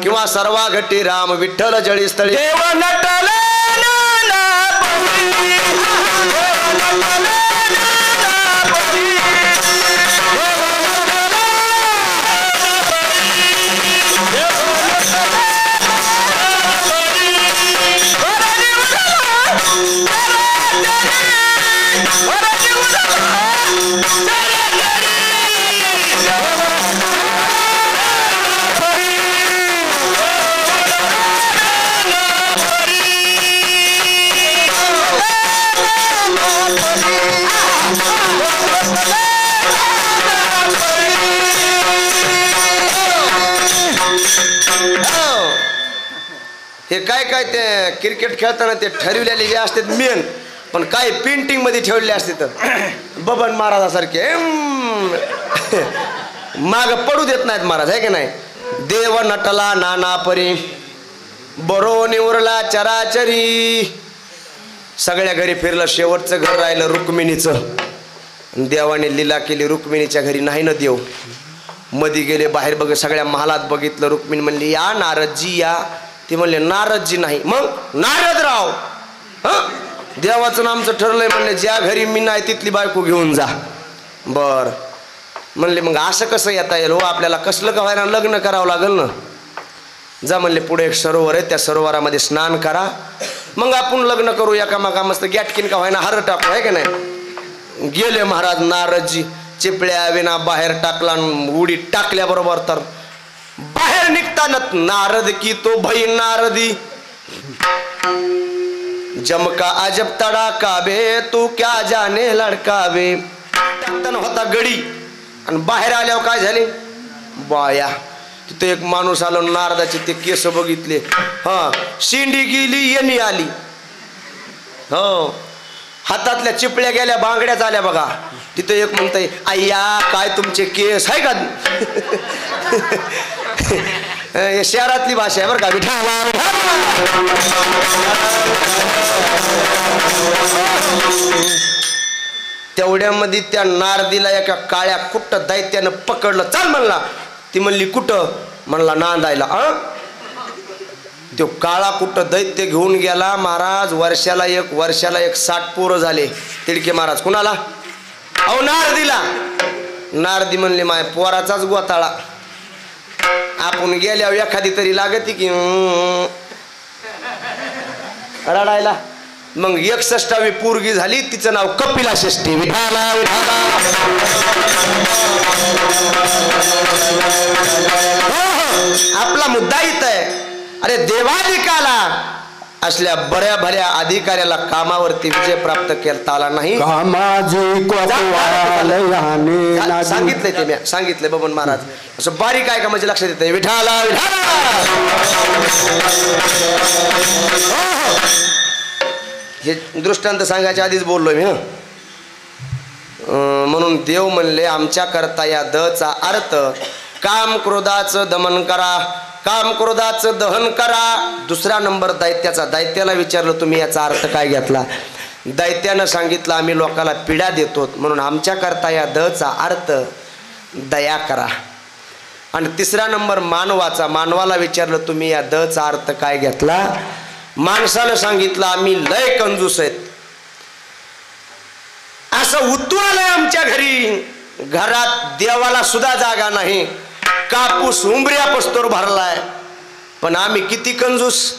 किंवा सर्वा घटी राम विठ्ठल जळी स्थळी. देव नटला हे काय काय ते क्रिकेट खेळताना ते ठरवलेले जे असतात मेन, पण काय पेंटिंग मध्ये ठेवलेले असते तर बबन महाराजासारखे माग पडू देत नाहीत महाराज, आहे की नाही? देव नटला नाना परी बरो निवरला चराचरी. सगळ्या घरी फिरलं, शेवटचं घर राहिलं रुक्मिणीचं. देवाने लीला केली, रुक्मिणीच्या घरी नाही ना देव. मधी गेले, बाहेर बघ, सगळ्या महालात बघितलं. रुक्मिणी म्हणली या नारदजी या. ते म्हणले नारदजी नाही, मग नारदराव. देवाचं नामचं ठरलंय म्हणले, ज्या घरी मी नाही तिथली बायको घेऊन जा. बर म्हणले मग असं कसं येता येईल हो, आपल्याला कसलं का व्हायला लग्न करावं लागेल ना. जा म्हणले पुढे एक सरोवर आहे, त्या सरोवरामध्ये स्नान करा, मग आपण लग्न करू. एकामागा मस्त गॅटकिन का व्हायना हार टाकू, आहे का नाही? गेले महाराज नारदजी, चिपळ्या विना बाहेर टाकला, उडी टाकल्याबरोबर तर बाहेर निघताना नारद की तो भई नारदी, जमका अजब तडाका बे तू क्या जाने लडकावे. टाकताना होता गडी, आणि बाहेर आल्यावर काय झाले बाया. तिथे एक माणूस आलो, नारदाचे ते केस बघितले. शेंडी गेली येणी आली. हो, हातातल्या चिपळ्या गेल्या, बांगड्या झाल्या बघा. तिथे एक म्हणतंय अय्या काय तुमचे केस, आहे का? शहरातली भाषा आहे बरं का. तेवढ्यामध्ये त्या नारदीला एका काळ्या कुट्ट दैत्यानं पकडलं. चाल म्हणला. ती म्हणली कुठं? म्हणला नांदायला. तो काळा कुट्ट दैत्य घेऊन गेला महाराज. वर्षाला एक 60 पोरं झाले. तिडके महाराज कुणाला? अहो नारदीला, नारदी म्हणले माय पोराचाच गोताळा, आपण गेल्यावर एखादी तरी लागती की रडायला. मग 61वी पोरगी झाली, तिचं नाव कपिला षष्ठी. विठाला विठाला. आपला मुद्दा इथं आहे. अरे देवाधिकाला असल्या बऱ्या भऱ्या अधिकाऱ्याला कामावरती विजय प्राप्त करता आला नाही. सांगितलंय ते मी, सांगितलंय बबन महाराज. असं बारीक आहे का म्हणजे लक्षात येत. विठाला विठाला. हे दृष्टांत सांगायच्या आधीच बोललोय मी. म्हणून देव म्हणले आमच्या करता या दचा अर्थ काम क्रोधाचं दमन करा, काम क्रोधाचं दहन करा. दुसरा नंबर दैत्याचा. दैत्याला विचारलं तुम्ही याचा अर्थ काय घेतला. दैत्यानं सांगितलं आम्ही लोकाला पीडा देतो, म्हणून आमच्या करता या दचा अर्थ दया करा. आणि तिसरा नंबर मानवाचा. मानवाला विचारलं तुम्ही या दचा अर्थ काय घेतला. माणसानं सांगितलं आम्ही लय कंजूस आहेत. असं उतू आलंय आमच्या घरी, घरात देवाला सुद्धा जागा नाही, कापूस उंबऱ्या पस्तोर भरलाय, पण आम्ही किती कंजूस.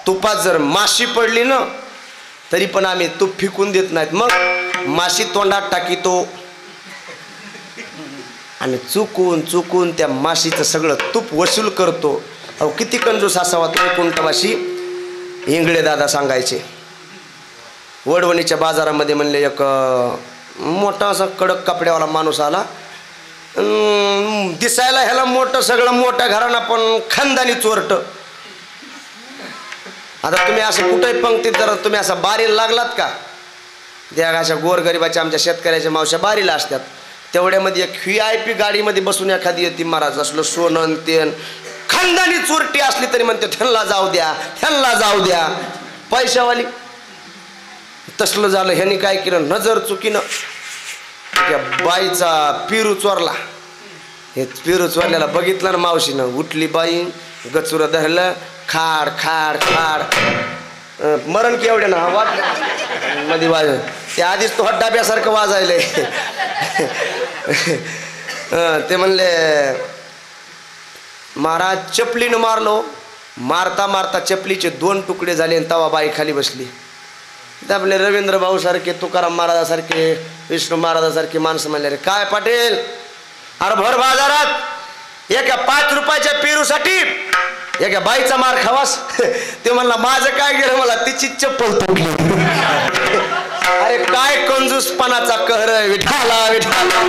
तुपात जर माशी पडली ना तरी पण आम्ही तूप फिकून देत नाहीत. मग माशी तोंडात टाकीतो आणि चुकून चुकून त्या माशीचं सगळं तूप वसूल करतो. अहो किती कंजूस असावा तो कुंटवाशी. इंगळे दादा सांगायचे. वडवणीच्या बाजारामध्ये म्हणले एक मोठा असा कडक कपड्यावाला माणूस आला. दिसायला ह्याला मोठं सगळं मोठ्या घराणं पण खानदानी चोरट. आता तुम्ही असं कुठेही पंक्तीत जर तुम्ही असं बारीला लागलात का, त्या अशा गोरगरिबाच्या आमच्या शेतकऱ्याच्या मावश्या बारीला असतात, तेवढ्यामध्ये एक VIP गाडीमध्ये बसून एखादी येते महाराज. असलं सोनं तेन खानदानी चोरटी असली तरी म्हणते त्यांना जाऊ द्या, त्यांना जाऊ द्या. पैशावाली. तसलं झालं. ह्यानी काय केलं, नजर चुकीनं त्या बाईचा पिरू चोरला. हे पिरू चोरल्याला बघितलं ना मावशीनं, उठली बाई, गचुर धरलं, खाड खाड खाड. मरण केवढे ना वाजलं मध्ये वाज. ते आधीच तो डब्यासारखं वाजायलंय. ते म्हणले महाराज चपलीनं मारलो. मारता मारता चपलीचे 2 तुकडे झाले आणि तवा बाई खाली बसली. ते आपले रवींद्र भाऊ सारखे, तुकाराम महाराजासारखे, विष्णू महाराजासारखे माणसं म्हणले, काय पाटील, अरे भर बाजारात एका 5 रुपयाच्या पेरूसाठी एका बाईचा मार खावास. ते म्हणला माझं काय गेलं, मला तिची चप्पल तुटली. अरे काय कंजूसपणाचा कहर आहे. विठाला विठाला.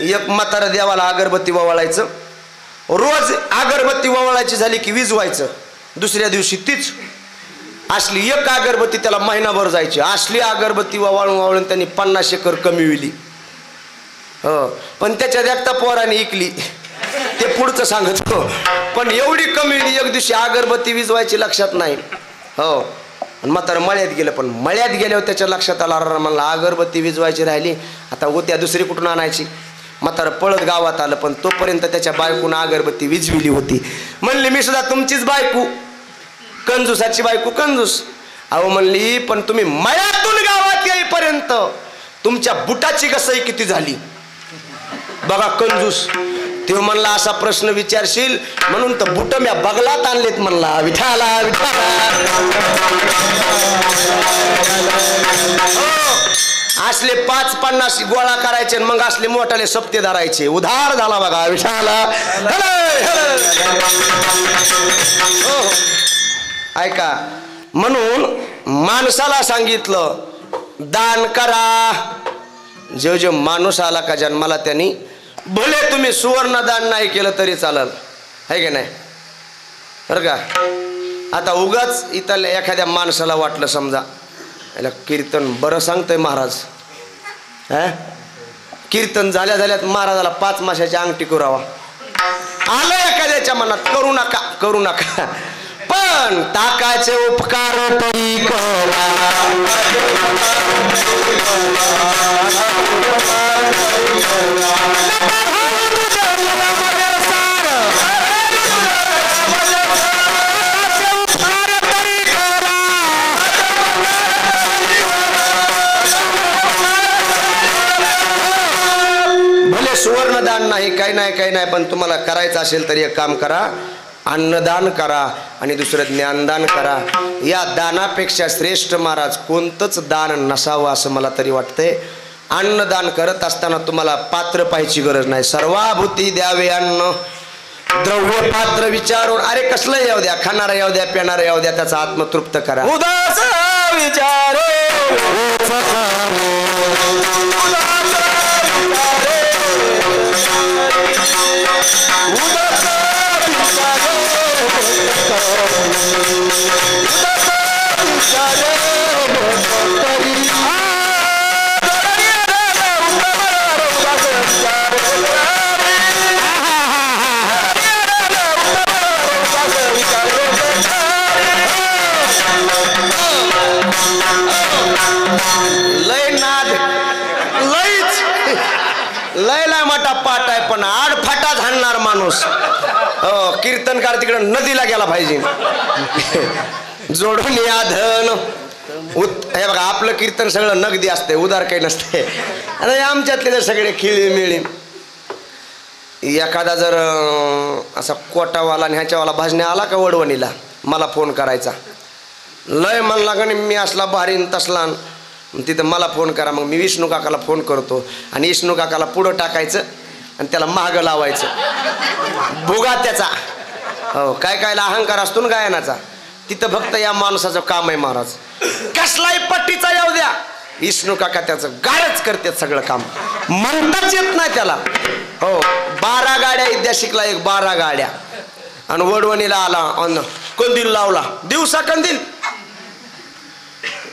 एक म्हातारा देवाला अगरबत्ती ववाळायचं. रोज अगरबत्ती ववाळायची झाली की विजवायचं. दुसऱ्या दिवशी तीच असली एक अगरबत्ती त्याला महिनाभर जायची. असली अगरबत्ती ववाळून ववाळून त्यांनी 50 एकर कमी विली. हो, पण त्याच्यात एकटा पोराने इकली. ते पुढचं सांगत हो. पण एवढी कमी विली, एक दिवशी अगरबत्ती विजवायची लक्षात नाही. हो, आणि म्हातारं मळ्यात गेलं. पण मळ्यात गेल्यावर त्याच्या लक्षात आला, मला अगरबत्ती विजवायची राहिली, आता उद्या दुसरी कुठून आणायची. म्हातारं पळत गावात आलं. पण तोपर्यंत त्याच्या बायकोनं अगरबत्ती विजविली होती. म्हणली मी सुद्धा तुमचीच बायको, कंजूसाची बायको कंजूस. अहो म्हणली पण तुम्ही मळ्यातून गावात येईपर्यंत तुमच्या बुटाची घसई किती झाली बघा कंजूस. ते म्हणला असा प्रश्न विचारशील म्हणून तर बुट म्या बगलात आणलेत म्हणला. विठाला विठाला. असले 5-50 गोळा करायचे मग असले मोठाले सप्ते धरायचे. उधार झाला बघा. विठाला. ऐका, म्हणून माणसाला सांगितलं दान करा. जो माणूस आला का जन्माला त्यांनी, भले तुम्ही सुवर्ण दान नाही केलं तरी चालल, आहे की नाही. बरं का. आता उगाच इथं एखाद्या माणसाला वाटलं समजा याला कीर्तन बरं सांगतोय महाराज, कीर्तन झाल्या झाल्यात महाराजाला 5 माशाची अंगठी करावा, आलं एखाद्याच्या मनात, करू नका करू नका. पण टाकाचे उपकार तरी करा. काही नाही, पण तुम्हाला करायचं असेल तर एक काम करा, अन्नदान करा आणि दुसरं ज्ञानदान करा. या दानापेक्षा श्रेष्ठ महाराज कोणतंच दान नसावं असं मला तरी वाटतंय. अन्नदान करत असताना तुम्हाला पात्र पाहायची गरज नाही. सर्वाभूती द्यावे अन्न, द्रव्य पात्र विचारून, अरे कसलं येऊ द्या, खाणारा येऊ द्या, पिणारा येऊ द्या, त्याचा आत्मतृप्त करा. उदास विचारे लयला मोठा पाठ आहे, पण आडफाटा झाडणार माणूस. हो, कीर्तनकार तिकडे नदीला गेला पाहिजे. जोडून या धन हे बघा, आपलं कीर्तन सगळं नगदी असते, उदार काही नसते. आता आमच्यातले जर सगळे खिळी मिळी, एखादा जर असा कोटावाला आणि ह्याच्यावाला भाजण्या आला का वडवणीला, मला फोन करायचा. लय म्हणला का मी असला भारीन तसला, तिथं मला फोन करा. मग मी विष्णू काकाला फोन करतो आणि विष्णू काकाला पुढं टाकायचं आणि त्याला मागं लावायचं, भुगा त्याचा. हो, काय कायला अहंकार असतो ना गायनाचा, तिथं फक्त या माणसाचं काम आहे महाराज. कसलाही पट्टीचा येऊ द्या, विष्णू काका त्याचं गायच करतात सगळं काम, म्हणताच येत नाही त्याला. हो, 12 गाड्या विद्या शिकला, एक 12 गाड्या. आणि वडवणीला आला आणि कंदील लावला, दिवसा कंदील.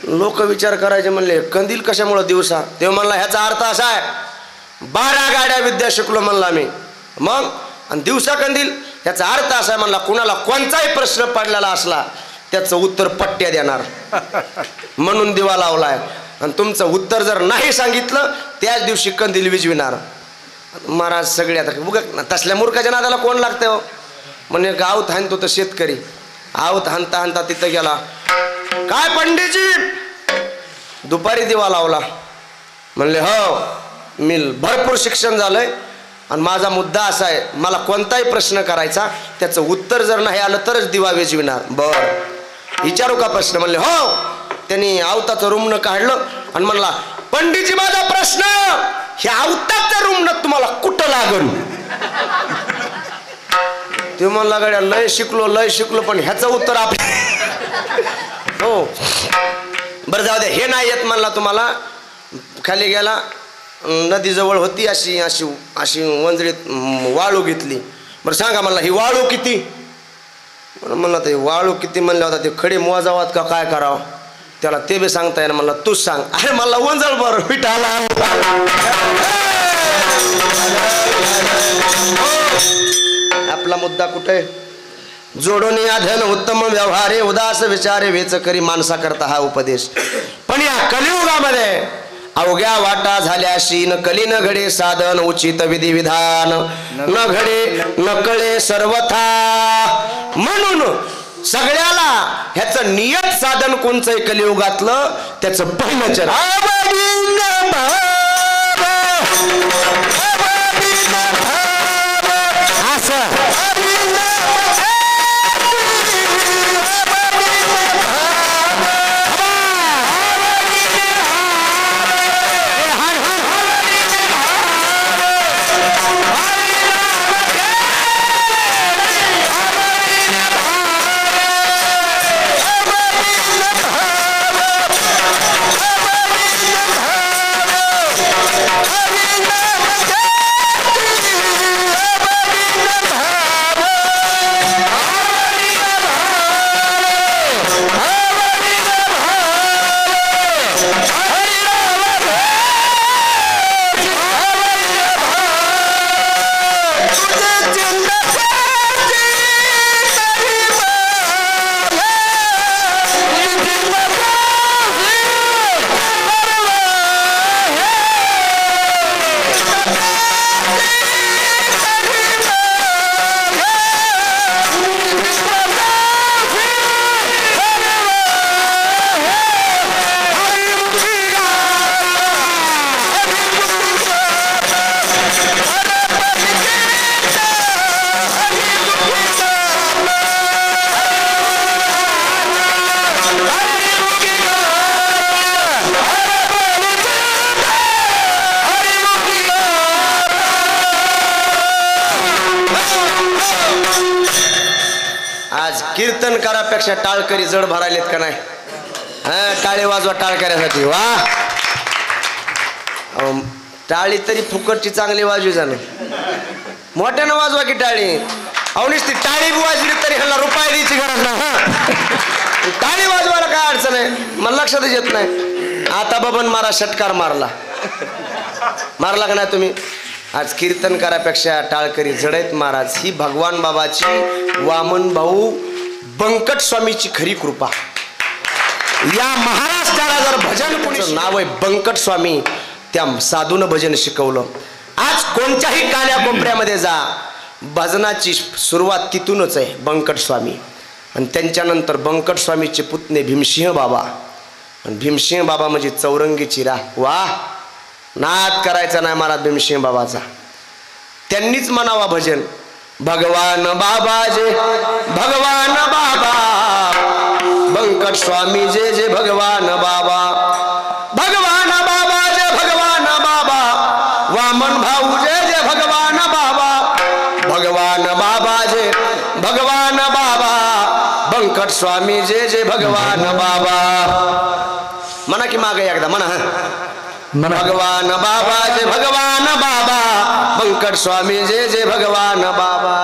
लोक विचार करायचे, म्हणले कंदील कशामुळे दिवसा? तेव्हा म्हणला ह्याचा अर्थ असा आहे, 12 गाड्या विद्या शिकलो म्हणला मी, मग आणि दिवसा कंदील. ह्याचा अर्थ असा आहे म्हणला, कुणाला कोणताही प्रश्न पडलेला असला त्याचं उत्तर पट्ट्या देणार म्हणून दिवा लावलाय. आणि तुमचं उत्तर जर नाही सांगितलं त्याच दिवशी कंदील विजविणार. महाराज सगळे आता बघ, तसल्या मूर्खाच्या नादाला कोण लागतंय हो. म्हणजे आवत हाणतो तर शेतकरी, आवत हाणता हाणता तिथं गेला, काय पंडितजी दुपारी दिवा लावला? म्हणले हो, मी भरपूर शिक्षण झालंय आणि माझा मुद्दा असा आहे, मला कोणताही प्रश्न करायचा, त्याचं उत्तर जर नाही आलं तरच दिवा विजविणार. बरं, विचारू का प्रश्न? म्हणले हो. त्यांनी आवताचं रुमणं काढलं आणि म्हणला, पंडितजी माझा प्रश्न, ह्या आवताच्या रुमणं तुम्हाला कुठं लागल? ते म्हणला, गाड्या लय शिकलो पण ह्याचं उत्तर आपलं. हो, बरं जाऊ दे, हे नाही येत म्हणला तुम्हाला. खाली गेला, नदीजवळ होती अशी अशी अशी वंजळीत वाळू घेतली. बरं सांगा म्हणला, ही वाळू किती? म्हणला ते वाळू किती म्हणलं होता, ते खडे मोजावात का काय करावं? त्याला ते बी सांगता येईल. म्हणला तूच सांग. अरे मला वंजळ बरं पिठाला. आपला मुद्दा कुठे? जोडून या धन उत्तम व्यवहारे, उदास विचारे वेच करी माणसा करता हा उपदेश. पण या कलियुगामध्ये अवघ्या वाटा झाल्याशी न कली न घडे साधन, उचित विधी विधान न घडे न कळे सर्वथा. म्हणून सगळ्याला ह्याचं नियत साधन कोणचं कलियुगातलं, त्याचं पहिलं चरण कीर्तनकारापेक्षा टाळकरी जड भरायलेत का नाही? हा, टाळे वाजवा टाळकऱ्यासाठी. वा, टाळी तरी फुकटची चांगली वाजवी जाणं, मोठ्यानं वाजवा की टाळी. अवनीच ती टाळी वाजली तरी ह्याला रुपये द्यायची गरज नाही. हा, टाळी वाजवायला काय अडचण आहे? मला लक्षातच येत नाही. आता बबन मारा षटकार मारला का नाही तुम्ही? आज कीर्तनकारापेक्षा टाळकरी जडत महाराज. ही भगवान बाबाची, वामन भाऊ बंकट स्वामीची खरी कृपा. या महाराष्ट्राला जर भजन कोणी नाव आहे बंकट स्वामी, त्या साधून भजन शिकवलं. आज कोणत्याही काल्या कोपऱ्यामध्ये जा, भजनाची सुरुवात तिथूनच आहे, बंकट स्वामी. आणि त्यांच्यानंतर बंकट स्वामीचे पुतणे भीमसिंह बाबा. आणि भीमसिंह बाबा म्हणजे चौरंगी चिरा. वा, नाद करायचा नाही महाराज भीमसिंह बाबाचा. त्यांनीच म्हणावा भजन, भगवान बाबा जे भगवान बाबा, बंकट स्वामी जे जे भगवान बाबा, भगवान बाबा जे भगवान बाबा, वामन भाऊ जे जे भगवान बाबा, भगवान बाबा जे भगवान बाबा, बंकट स्वामी जे जे भगवान बाबा. म्हणा की मागे एकदा म्हणा, भगवान बाबा जे भगवान बाबा, बंकट स्वामी जे जे भगवान बाबा.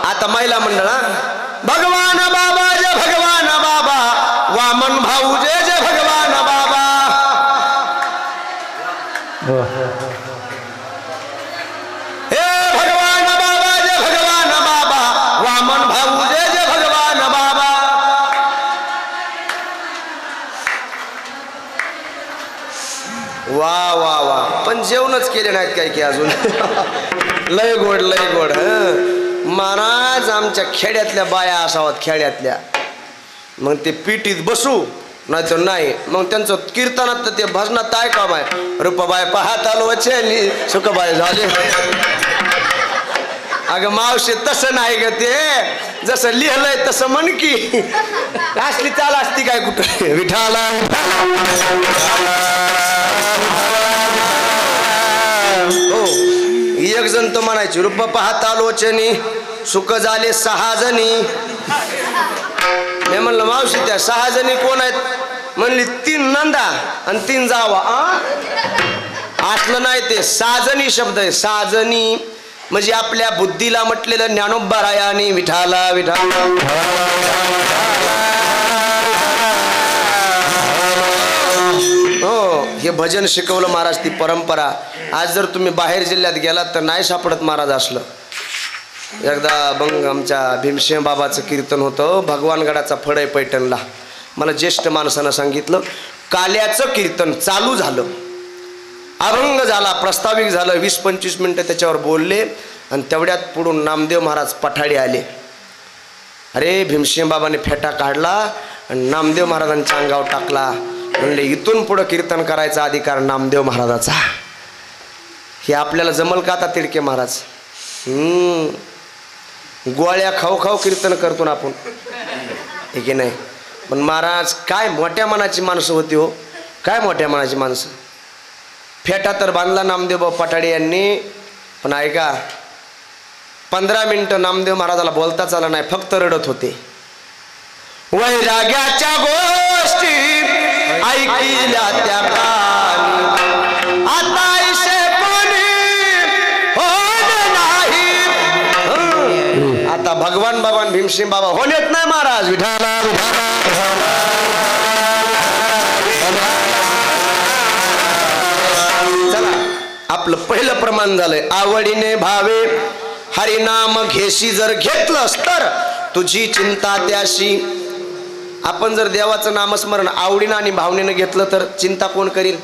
आता महिला मंडळ, भगवान बाबा जे भगवान बाबा, वामन भाऊ जे जे भगवान बाबा. हे भगवान बाबा जे भगवान बाबा, वामन भाऊ जे जे भगवान बाबा. वा वा वा, पण जेवणच केले नाहीत काय की अजून. लय गोड लय गोड. महाराज आमच्या खेड्यातल्या बाया असावात, खेड्यातल्या. मग ते पिटीत बसू नाही तर नाही. मग त्यांचं कीर्तनात तर ते भजनात काय काम आहे, रूपाबाई पाहत आलो वचनी सुखबाई झाले. अगं मावशी तसं नाही ग, ते जसं लिहिलंय तसं म्हण की. असली चाल असती काय कुठं? विठाला हो, एक जण तर म्हणायची, रूप पाहता लोचनी सुख झाले 6 जणी. मी म्हणलं मावशी त्या 6 जणी कोण आहेत? म्हणली 3 नंदा आणि 3 जावा. असलं नाही, ते 6 जणी शब्द आहे. 6 जणी म्हणजे आपल्या बुद्धीला म्हटलेलं ज्ञानोबा रायानी विठाला विठाला. हो, हे भजन शिकवलं महाराज, ती परंपरा. आज जर तुम्ही बाहेर जिल्ह्यात गेलात तर नाही सापडत महाराज असलं. एकदा आमच्या भीमसिंह बाबाचं कीर्तन होतं, भगवानगडाचा फड आहे पैठणला. मला ज्येष्ठ माणसानं सांगितलं, काल्याचं कीर्तन चालू झालं, अभंग झाला, प्रास्ताविक झालं, 20-25 मिनटं त्याच्यावर बोलले. आणि तेवढ्यात पुढून नामदेव महाराज पठाडे आले. अरे भीमसिंह बाबाने फेटा काढला आणि नामदेव महाराजांच्या अंगावर टाकला. म्हणले इथून पुढं कीर्तन करायचा अधिकार नामदेव महाराजाचा. हे आपल्याला जमल का आता तिडके महाराज? गोळ्या खाऊ खाऊ कीर्तन करतो ना आपण, हे की नाही? पण महाराज काय मोठ्या मनाची माणसं होती हो, काय मोठ्या मनाची माणसं. फेटा तर बांधला नामदेव बाबा पठाडे यांनी, पण ऐका 15 मिनिटं नामदेव महाराजाला बोलताच आलं नाही, फक्त रडत होते. वैराग्याच्या गोष्टी ऐकिल्या त्या कानी, आता ऐसे कोणी होत नाही. आता भगवान बाबा भीमसिंह बाबा होण्यात नाही महाराज. विठाला चला, आपलं पहिलं प्रमाण झालंय, आवडीने भावे हरिनाम घेशी. जर घेतलंस तर तुझी चिंता त्याशी. आपण जर देवाचं नामस्मरण आवडीनं आणि भावनेनं घेतलं तर चिंता कोण करील?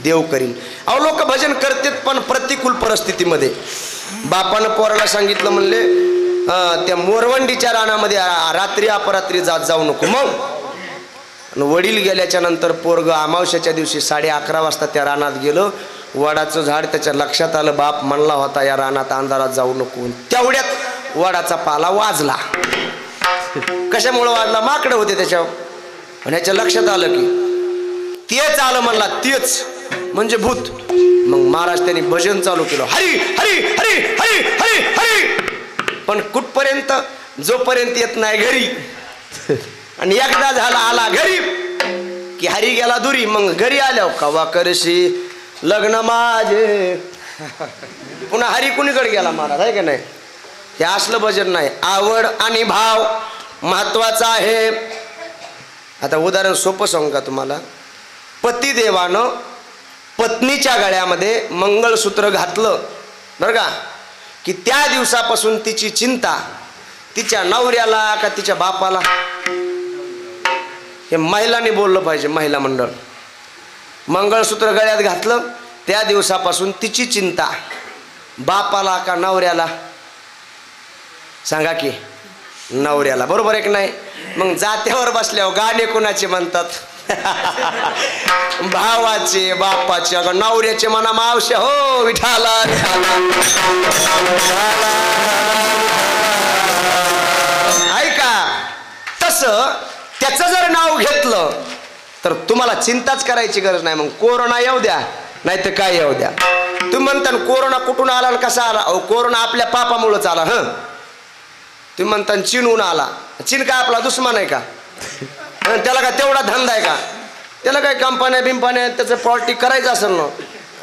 देव करील. अहो लोक भजन करतात पण प्रतिकूल परिस्थितीमध्ये. बापानं पोराला सांगितलं, म्हणले त्या मोरवंडीच्या रानामध्ये रात्री अपरात्री जाऊ नको. मग वडील गेल्याच्या नंतर पोरग अमावस्याच्या दिवशी 11:30 वाजता त्या रानात गेलं. वडाचं झाड त्याच्या लक्षात आलं, बाप म्हणला होता या रानात अंधारात जाऊ नको. तेवढ्यात वडाचा पाला वाजला. कशामुळे वाजला? माकडं होते त्याच्यावर. आणि ह्याच्या लक्षात आलं की तेच आलं, म्हणला तेच म्हणजे भूत. मग महाराज त्यांनी भजन चालू केलं, हरी हरी हरी हरी हरी हरी. पण कुठपर्यंत, जोपर्यंत येत नाही घरी. आणि एकदा झाला आला घरी की हरी गेला दुरी. मग घरी आल्यावर कवा करशी लग्न माझे. पुन्हा हरी कुणीकडे गेला महाराज, आहे का नाही. हे असलं भजन नाही. आवड आणि भाव महत्वाचा आहे. आता उदाहरण सोपं सांगू का तुम्हाला. पतिदेवानं पत्नीच्या गळ्यामध्ये मंगळसूत्र घातलं बरं का, की त्या दिवसापासून तिची चिंता तिच्या नवऱ्याला का तिच्या बापाला. हे महिलांनी बोललं पाहिजे. महिला मंडळ, मंगळसूत्र गळ्यात घातलं त्या दिवसापासून तिची चिंता बापाला का नवऱ्याला. सांगा की नवऱ्याला, बरोबर आहे की नाही. मग जात्यावर बसल्यावर गाणे कोणाचे म्हणतात. भावाचे, बापाचे, अगं नवऱ्याचे म्हणा मावश्या हो विठाला. ऐका, तसं त्याचं जर नाव घेतलं तर तुम्हाला चिंताच करायची गरज नाही. मग कोरोना येऊ द्या नाही तर काय येऊ द्या. तुम्ही म्हणता कोरोना कुठून आला आणि कसा आला. अहो कोरोना आपल्या पापामुळेच आला. तुम्ही म्हणता चीनहून आला. चीन काय आपला दुश्मन आहे का. त्याला काय तेवढा धंदा आहे का. त्याला काय कंपन्या बिंपन्या त्याचं पॉलिटिक करायचं असेल ना.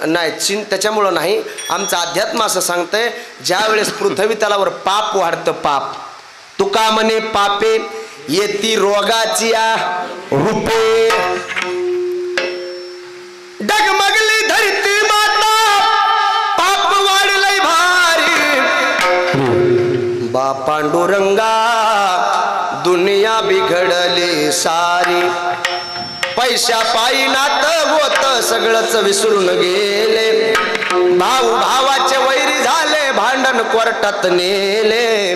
नाही, चीन त्याच्यामुळं नाही. आमचं अध्यात्म असं सांगतंय, ज्या वेळेस पृथ्वी तलावर पाप वाढतं, पाप तुका म्हणे पापे येती रोगाची रूपे. डगमगली धरती माता पाप वाढलंय भारी. बा पांडुरंगा दुनिया बिघडली सारी. पैशा पायी नात होत सगळंच विसरून गेले. भाऊ भावाचे वैरी झाले, भांडण कोर्टात नेले.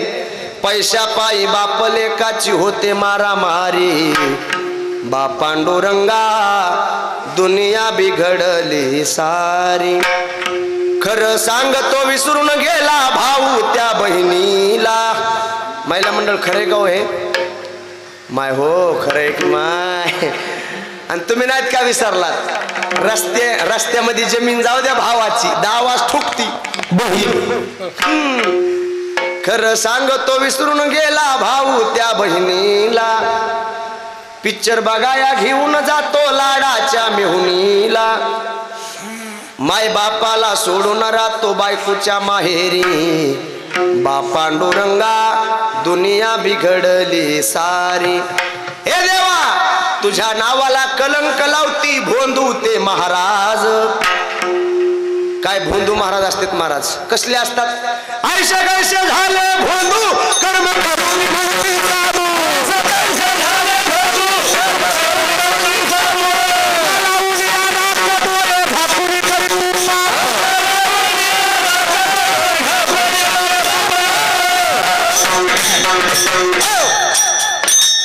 पैशा पायी बाप लेकाची होते मारामारी. बा पांडुरंगा दुनिया बिघडली सारी. खरं सांगतो विसरून गेला भाऊ त्या बहिणीला. महिला मंडळ खरे गाव हे माय हो, खरंय की माय. आणि तुम्ही नाहीत का विसरलात. रस्त्यामध्ये जमीन जाऊ द्या भावाची, दावाच ठुकती बहीण. खरं सांगतो विसरून गेला भाऊ त्या बहिणीला. पिक्चर बघाया घेऊन जातो लाडाच्या मेहुनीला. माय बापाला सोडून राहतो बायकोच्या माहेरी. बा पांडुरंगा दुनिया बिघडली सारी. हे देवा तुझ्या नावाला कलंक लावती भोंदू ते महाराज. काय भोंदू महाराज असतात. महाराज कसले असतात. आयशा कैसे झाले भोंदू कर्म करून भक्ती साधू.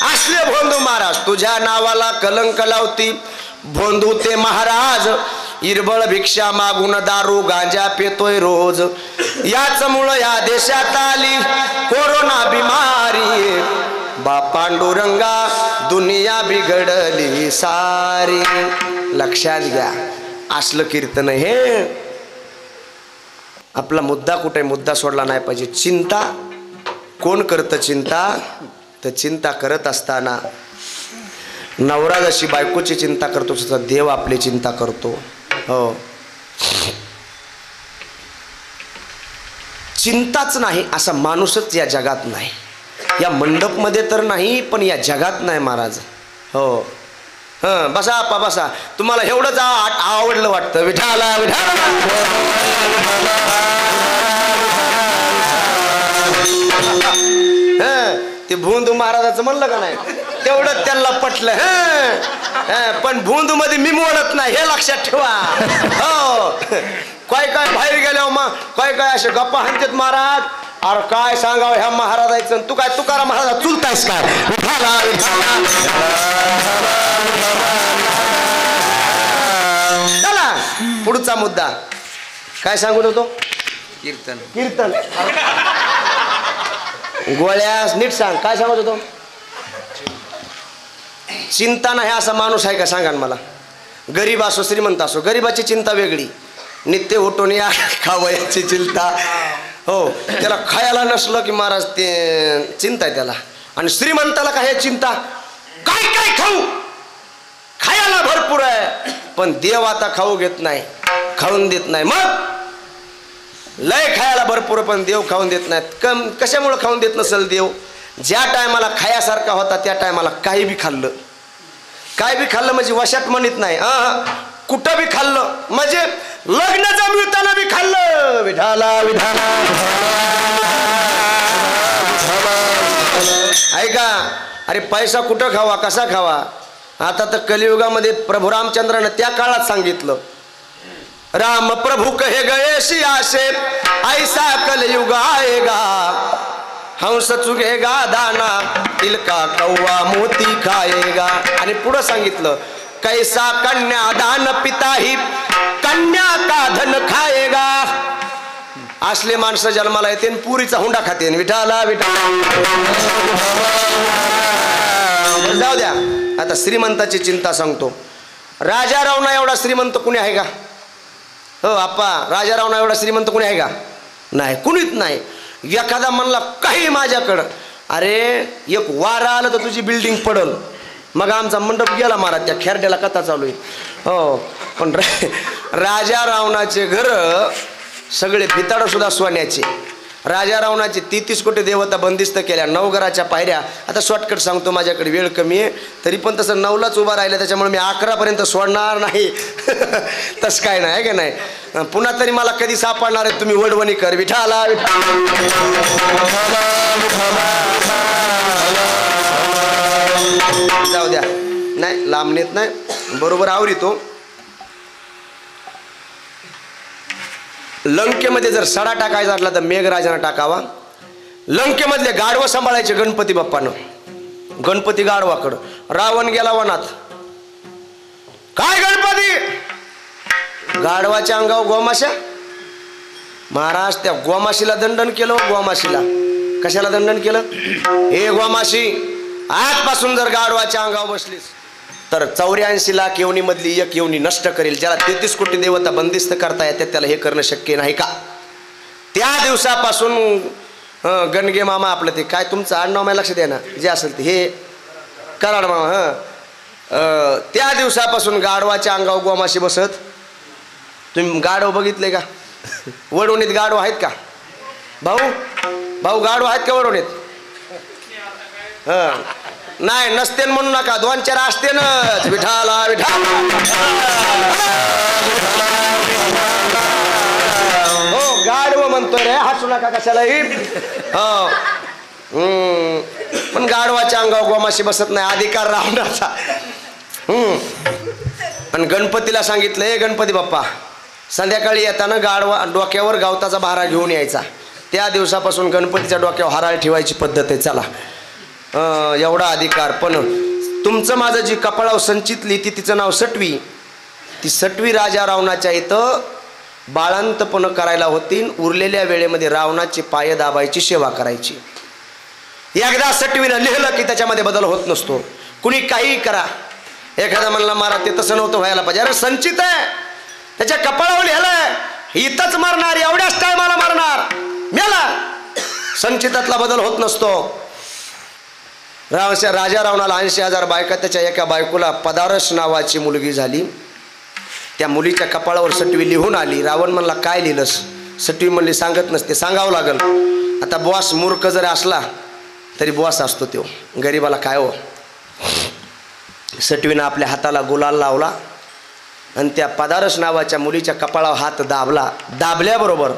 असले भोंदू महाराज तुझ्या नावाला कलंक लावती भोंदू ते महाराज. इरबळ भिक्षा मागून दारू गांजा पेतोय रोज. याच मुळे या देशात आली कोरोना बिमारी. बा पांडुरंगा दुनिया बिघडली सारी. लक्षात घ्या, असलं कीर्तन हे. आपला मुद्दा कुठे, मुद्दा सोडला नाही पाहिजे. चिंता कोण करतं. चिंता तर चिंता करत असताना नवरा जशी बायकोची चिंता करतो तसं देव आपली चिंता करतो. हो, चिंताच नाही असा माणूसच या जगात नाही. या मंडपमध्ये तर नाही पण या जगात नाही महाराज. हो बसा आप्पा बसा. तुम्हाला एवढंच आवडलं वाटतं. विठाला विठाला. ते भोंदू महाराजाचं म्हणलं का नाही तेवढं त्यांना पटलं. पण भोंदू मध्ये मी मोडत नाही हे लक्षात ठेवा. हो काय काय बाहेर गेल्यावर मग काय काय असे गप्पा हाणतात महाराज. अरे काय सांगावं ह्या महाराजाचं. तू काय तुकाराम महाराज चुलतायस काय. चला पुढचा मुद्दा काय सांगत होतो. कीर्तन. कीर्तन. गोळ्या नीट सांग काय सांगत होतो. चिंता नाही असा माणूस आहे का सांगा मला. गरीब असो श्रीमंत असो, गरीबाची चिंता वेगळी, नित्य उठून या खावयाची चिंता. हो, त्याला खायला नसलं की महाराज ते चिंता आहे त्याला. आणि श्रीमंताला काय चिंता, काय काय खाऊ, खायला भरपूर आहे पण देव आता खाऊ घेत नाही, खाऊन देत नाही. मग लय खायला भरपूर पण देव खाऊन देत नाहीत. कशामुळे खाऊन देत नसेल देव? ज्या टायमाला खायासारखा होता त्या टायमाला काही बी खाल्लं. काय बी खाल्लं म्हणजे वशात म्हणत नाही, कुठं बी खाल्लं म्हणजे लग्न जमविताना बी खाल्लं. विठाला विठाला ऐका, अरे पैसा कुठं खावा, कसा खावा. आता तर कलियुगामध्ये प्रभू रामचंद्रानं त्या काळात सांगितलं, राम प्रभु कहे गए सिया से ऐसा कलयुग आएगा, हंस चुगेगा दाना तिल का कौवा मोती खाएगा. आणि पुढं सांगितलं, कैसा कन्यादान पिता ही कन्या का धन खाएगा. असले माणसं जन्माला येते पुरीचा हुंडा खाते. विठाला विठाला जाऊ द्या. आता श्रीमंताची चिंता सांगतो. राजा रावणा एवढा श्रीमंत कुणी आहे का? हो आप्पा, राजा रावणा एवढा श्रीमंत कुणी आहे का? नाही, कुणीच नाही. एखादा म्हणला काही माझ्याकडं, अरे एक वारा आलं तर तुझी बिल्डिंग पडल. मग आमचा मंडप गेला महाराज, त्या खेरड्याला कथा चालू आहे. हो, पण राजा रावणाचे घर सगळे भिताडं सुद्धा सोन्याचे. राजा रावणाचे 33 कोटी देवता बंदिस्त केल्या, 9 घराच्या पायऱ्या. आता शॉर्टकट सांगतो, माझ्याकडे वेळ कमी आहे, तरी पण तसं 9लाच उभा राहिलं, त्याच्यामुळे मी 11पर्यंत सोडणार नाही. तसं काय नाही का नाही. पुन्हा तरी मला कधी सापडणार आहे तुम्ही वडवणी कर. विठाला जाऊ द्या, नाही लांब नेत नाही, बरोबर आवरितो. लंकेमध्ये जर सडा टाकायचा असला तर मेघराजानं टाकावा. लंकेमधले गाढवं सांभाळायचे गणपती बाप्पानं. गणपती गाढवाकडं, रावण गेला वनात. काय गणपती, गाढवाच्या अंगावर गोमाशा. महाराज त्या गोमाशीला दंडन केलं. गोमाशीला कशाला दंडन केलं? हे गोमाशी, आजपासून जर गाढवाच्या अंगावर बसलीस तर 84 लाख योनीमधली एक योनी नष्ट करेल. ज्याला 33 कोटी देवता बंदिस्त करता येते त्याला हे करणं शक्य नाही का? त्या दिवसापासून गणगे मामा आपलं ते काय तुमचं आडनाव मला लक्षात आहे ना, जे असेल ते हे कराड मामा. त्या दिवसापासून गाढवाच्या अंगावर गोमाशी बसत. तुम्ही गाढव बघितले का? वडवणीत गाढव आहेत का? भाऊ भाऊ गाढव आहेत का वडवणीत? नाही, नसते म्हणू नका, 2-4 असते ना. विठाला विठाला हो, गाढव म्हणतोय रे, हसू नका कशाला. हो, पण गाढवाच्या अंगावर गोमाशी बसत नाही, अधिकार रावणाचा. पण गणपतीला सांगितलं, हे गणपती बाप्पा संध्याकाळी येताना गाढवा डोक्यावर गावताचा भारा घेऊन यायचा. त्या दिवसापासून गणपतीच्या डोक्यावर हाराळ ठेवायची पद्धत आहे. चला, एवढा अधिकार. पण तुमचं माझं जी कपाळावर संचितली ती तिचं नाव सटवी. ती सटवी राजा रावणाच्या इथं बाळंतपण करायला होती. उरलेल्या वेळेमध्ये रावणाचे पाय दाबायची, सेवा करायची. एकदा सटवीनं लिहिलं की त्याच्यामध्ये बदल होत नसतो. कुणी काही करा. एखादा म्हणला मारा, ते तसं नव्हतं व्हायला पाहिजे. अरे संचित आहे, त्याच्या कपाळावर लिहिलंय इथंच मारणार, एवढ्याच टायमाला मारणार, मेला. संचितातला बदल होत नसतो. राजा रावणाला 80,000 बायका, त्याच्या एका बायकोला पदारस नावाची मुलगी झाली. त्या मुलीच्या कपाळावर सटवी लिहून आली. रावण म्हणला काय लिहिलंस? सटवी म्हणली सांगत नसते, सांगावं लागल. आता बॉस मूर्ख जरी असला तरी बॉस असतो तो, गरीबाला काय हो. सटवीनं आपल्या हाताला गुलाल लावला आणि त्या पदारस नावाच्या मुलीच्या कपाळावर हात दाबला. दाबल्याबरोबर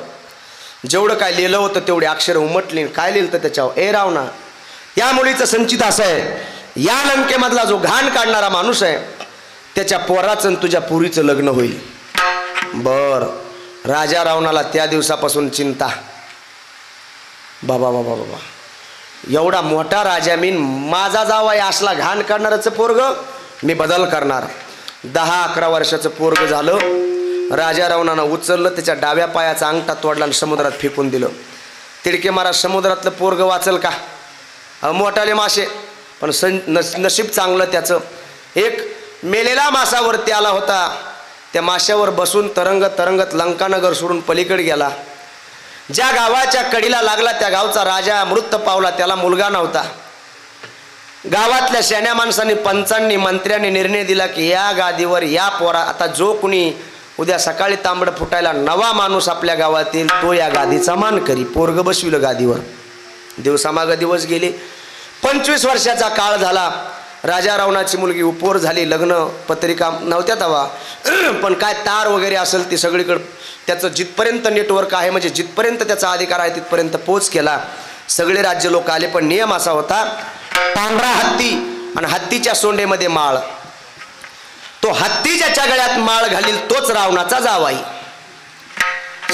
जेवढं काय लिहिलं होतं तेवढी अक्षर उमटली. काय लिहिलं तर त्याच्यावर, ए रावणा, या मुलीचं संचित असं आहे, या लंकेमधला जो घाण काढणारा माणूस आहे त्याच्या पोराचं तुझ्या पुरीचं लग्न होईल. बर, राजा रावणाला त्या दिवसापासून चिंता. बाबा बाबा बाबा, एवढा मोठा राजा मी, माझा जावाई असला घाण काढणारचं पोरग, मी बदल करणार. 10-11 वर्षाचं पोरग झालं. राजा रावणानं उचललं, त्याच्या डाव्या पायाचा अंगठा तोडला आणि समुद्रात फेकून दिलं. तिडके महाराज, समुद्रातलं पोरग वाचल का? मोठाले मासे. पण नशीब चांगलं त्याचं. एक मेलेला मासा वरती आला होता. त्या माशावर बसून तरंगत तरंगत लंकानगर सोडून पलीकडे गेला. ज्या गावाच्या कडीला लागला त्या गावचा राजा मृत पावला. त्याला मुलगा नव्हता. गावातल्या शहाण्या माणसांनी, पंचांनी, मंत्र्यांनी निर्णय दिला की या गादीवर या पोरा, आता जो कुणी उद्या सकाळी तांबड फुटायला नवा माणूस आपल्या गावात येईल तो या गादीचा मान करी. पोरग बसविलं गादीवर. दिवसामागं दिवस गेले. 25 वर्षाचा काळ झाला. राजा रावणाची मुलगी उपवर झाली. लग्न पत्रिका नव्हत्या तवा, पण काय तार वगैरे असेल ती सगळीकडं त्याचं जिथपर्यंत नेटवर्क आहे, म्हणजे जिथपर्यंत त्याचा अधिकार आहे तिथपर्यंत पोच केला. सगळे राज्य लोक आले. पण नियम असा होता, पांढरा हत्ती आणि हत्तीच्या सोंडेमध्ये माळ. तो हत्ती ज्याच्या गळ्यात माळ घालील तोच रावणाचा जावाई.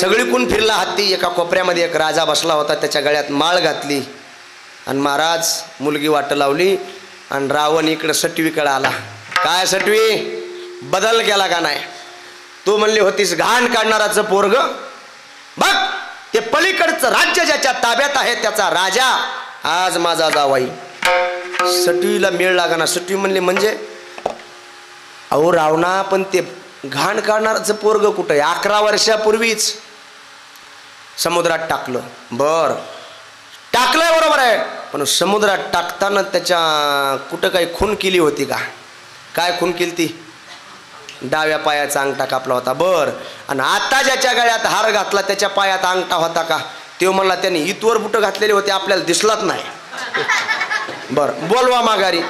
सगळीकडून फिरला हत्ती. एका कोपऱ्यामध्ये एक राजा बसला होता. त्याच्या गळ्यात माळ घातली आणि महाराज मुलगी वाट लावली. आणि रावण इकडं सटवीकडे आला. काय सटवी, बदल केला का नाही? तू म्हणली होतीस घाण काढणाराचं पोरग, बघ ते पलीकडचं राज्य ज्याच्या ताब्यात आहे त्याचा राजा आज माझा जावाई. सटवीला मेळ लागा ना. सटवी म्हणली म्हणजे अहो रावणा, पण ते घाण काढणाराचं पोरग कुठं आहे? 11 वर्षापूर्वीच समुद्रात टाकलं. बर टाकलंय, बरोबर आहे, पण समुद्रात टाकताना त्याच्या कुठं काही खून केली होती का? काय खून केली ती? डाव्या पायाचा अंगठा कापला होता. बर, आणि आता ज्याच्या गळ्यात हार घातला त्याच्या पायात अंगठा होता का? तो म्हणला त्यांनी इथवर बुटं घातलेले होते, आपल्याला दिसलाच नाही. बर, बोलवा माघारी.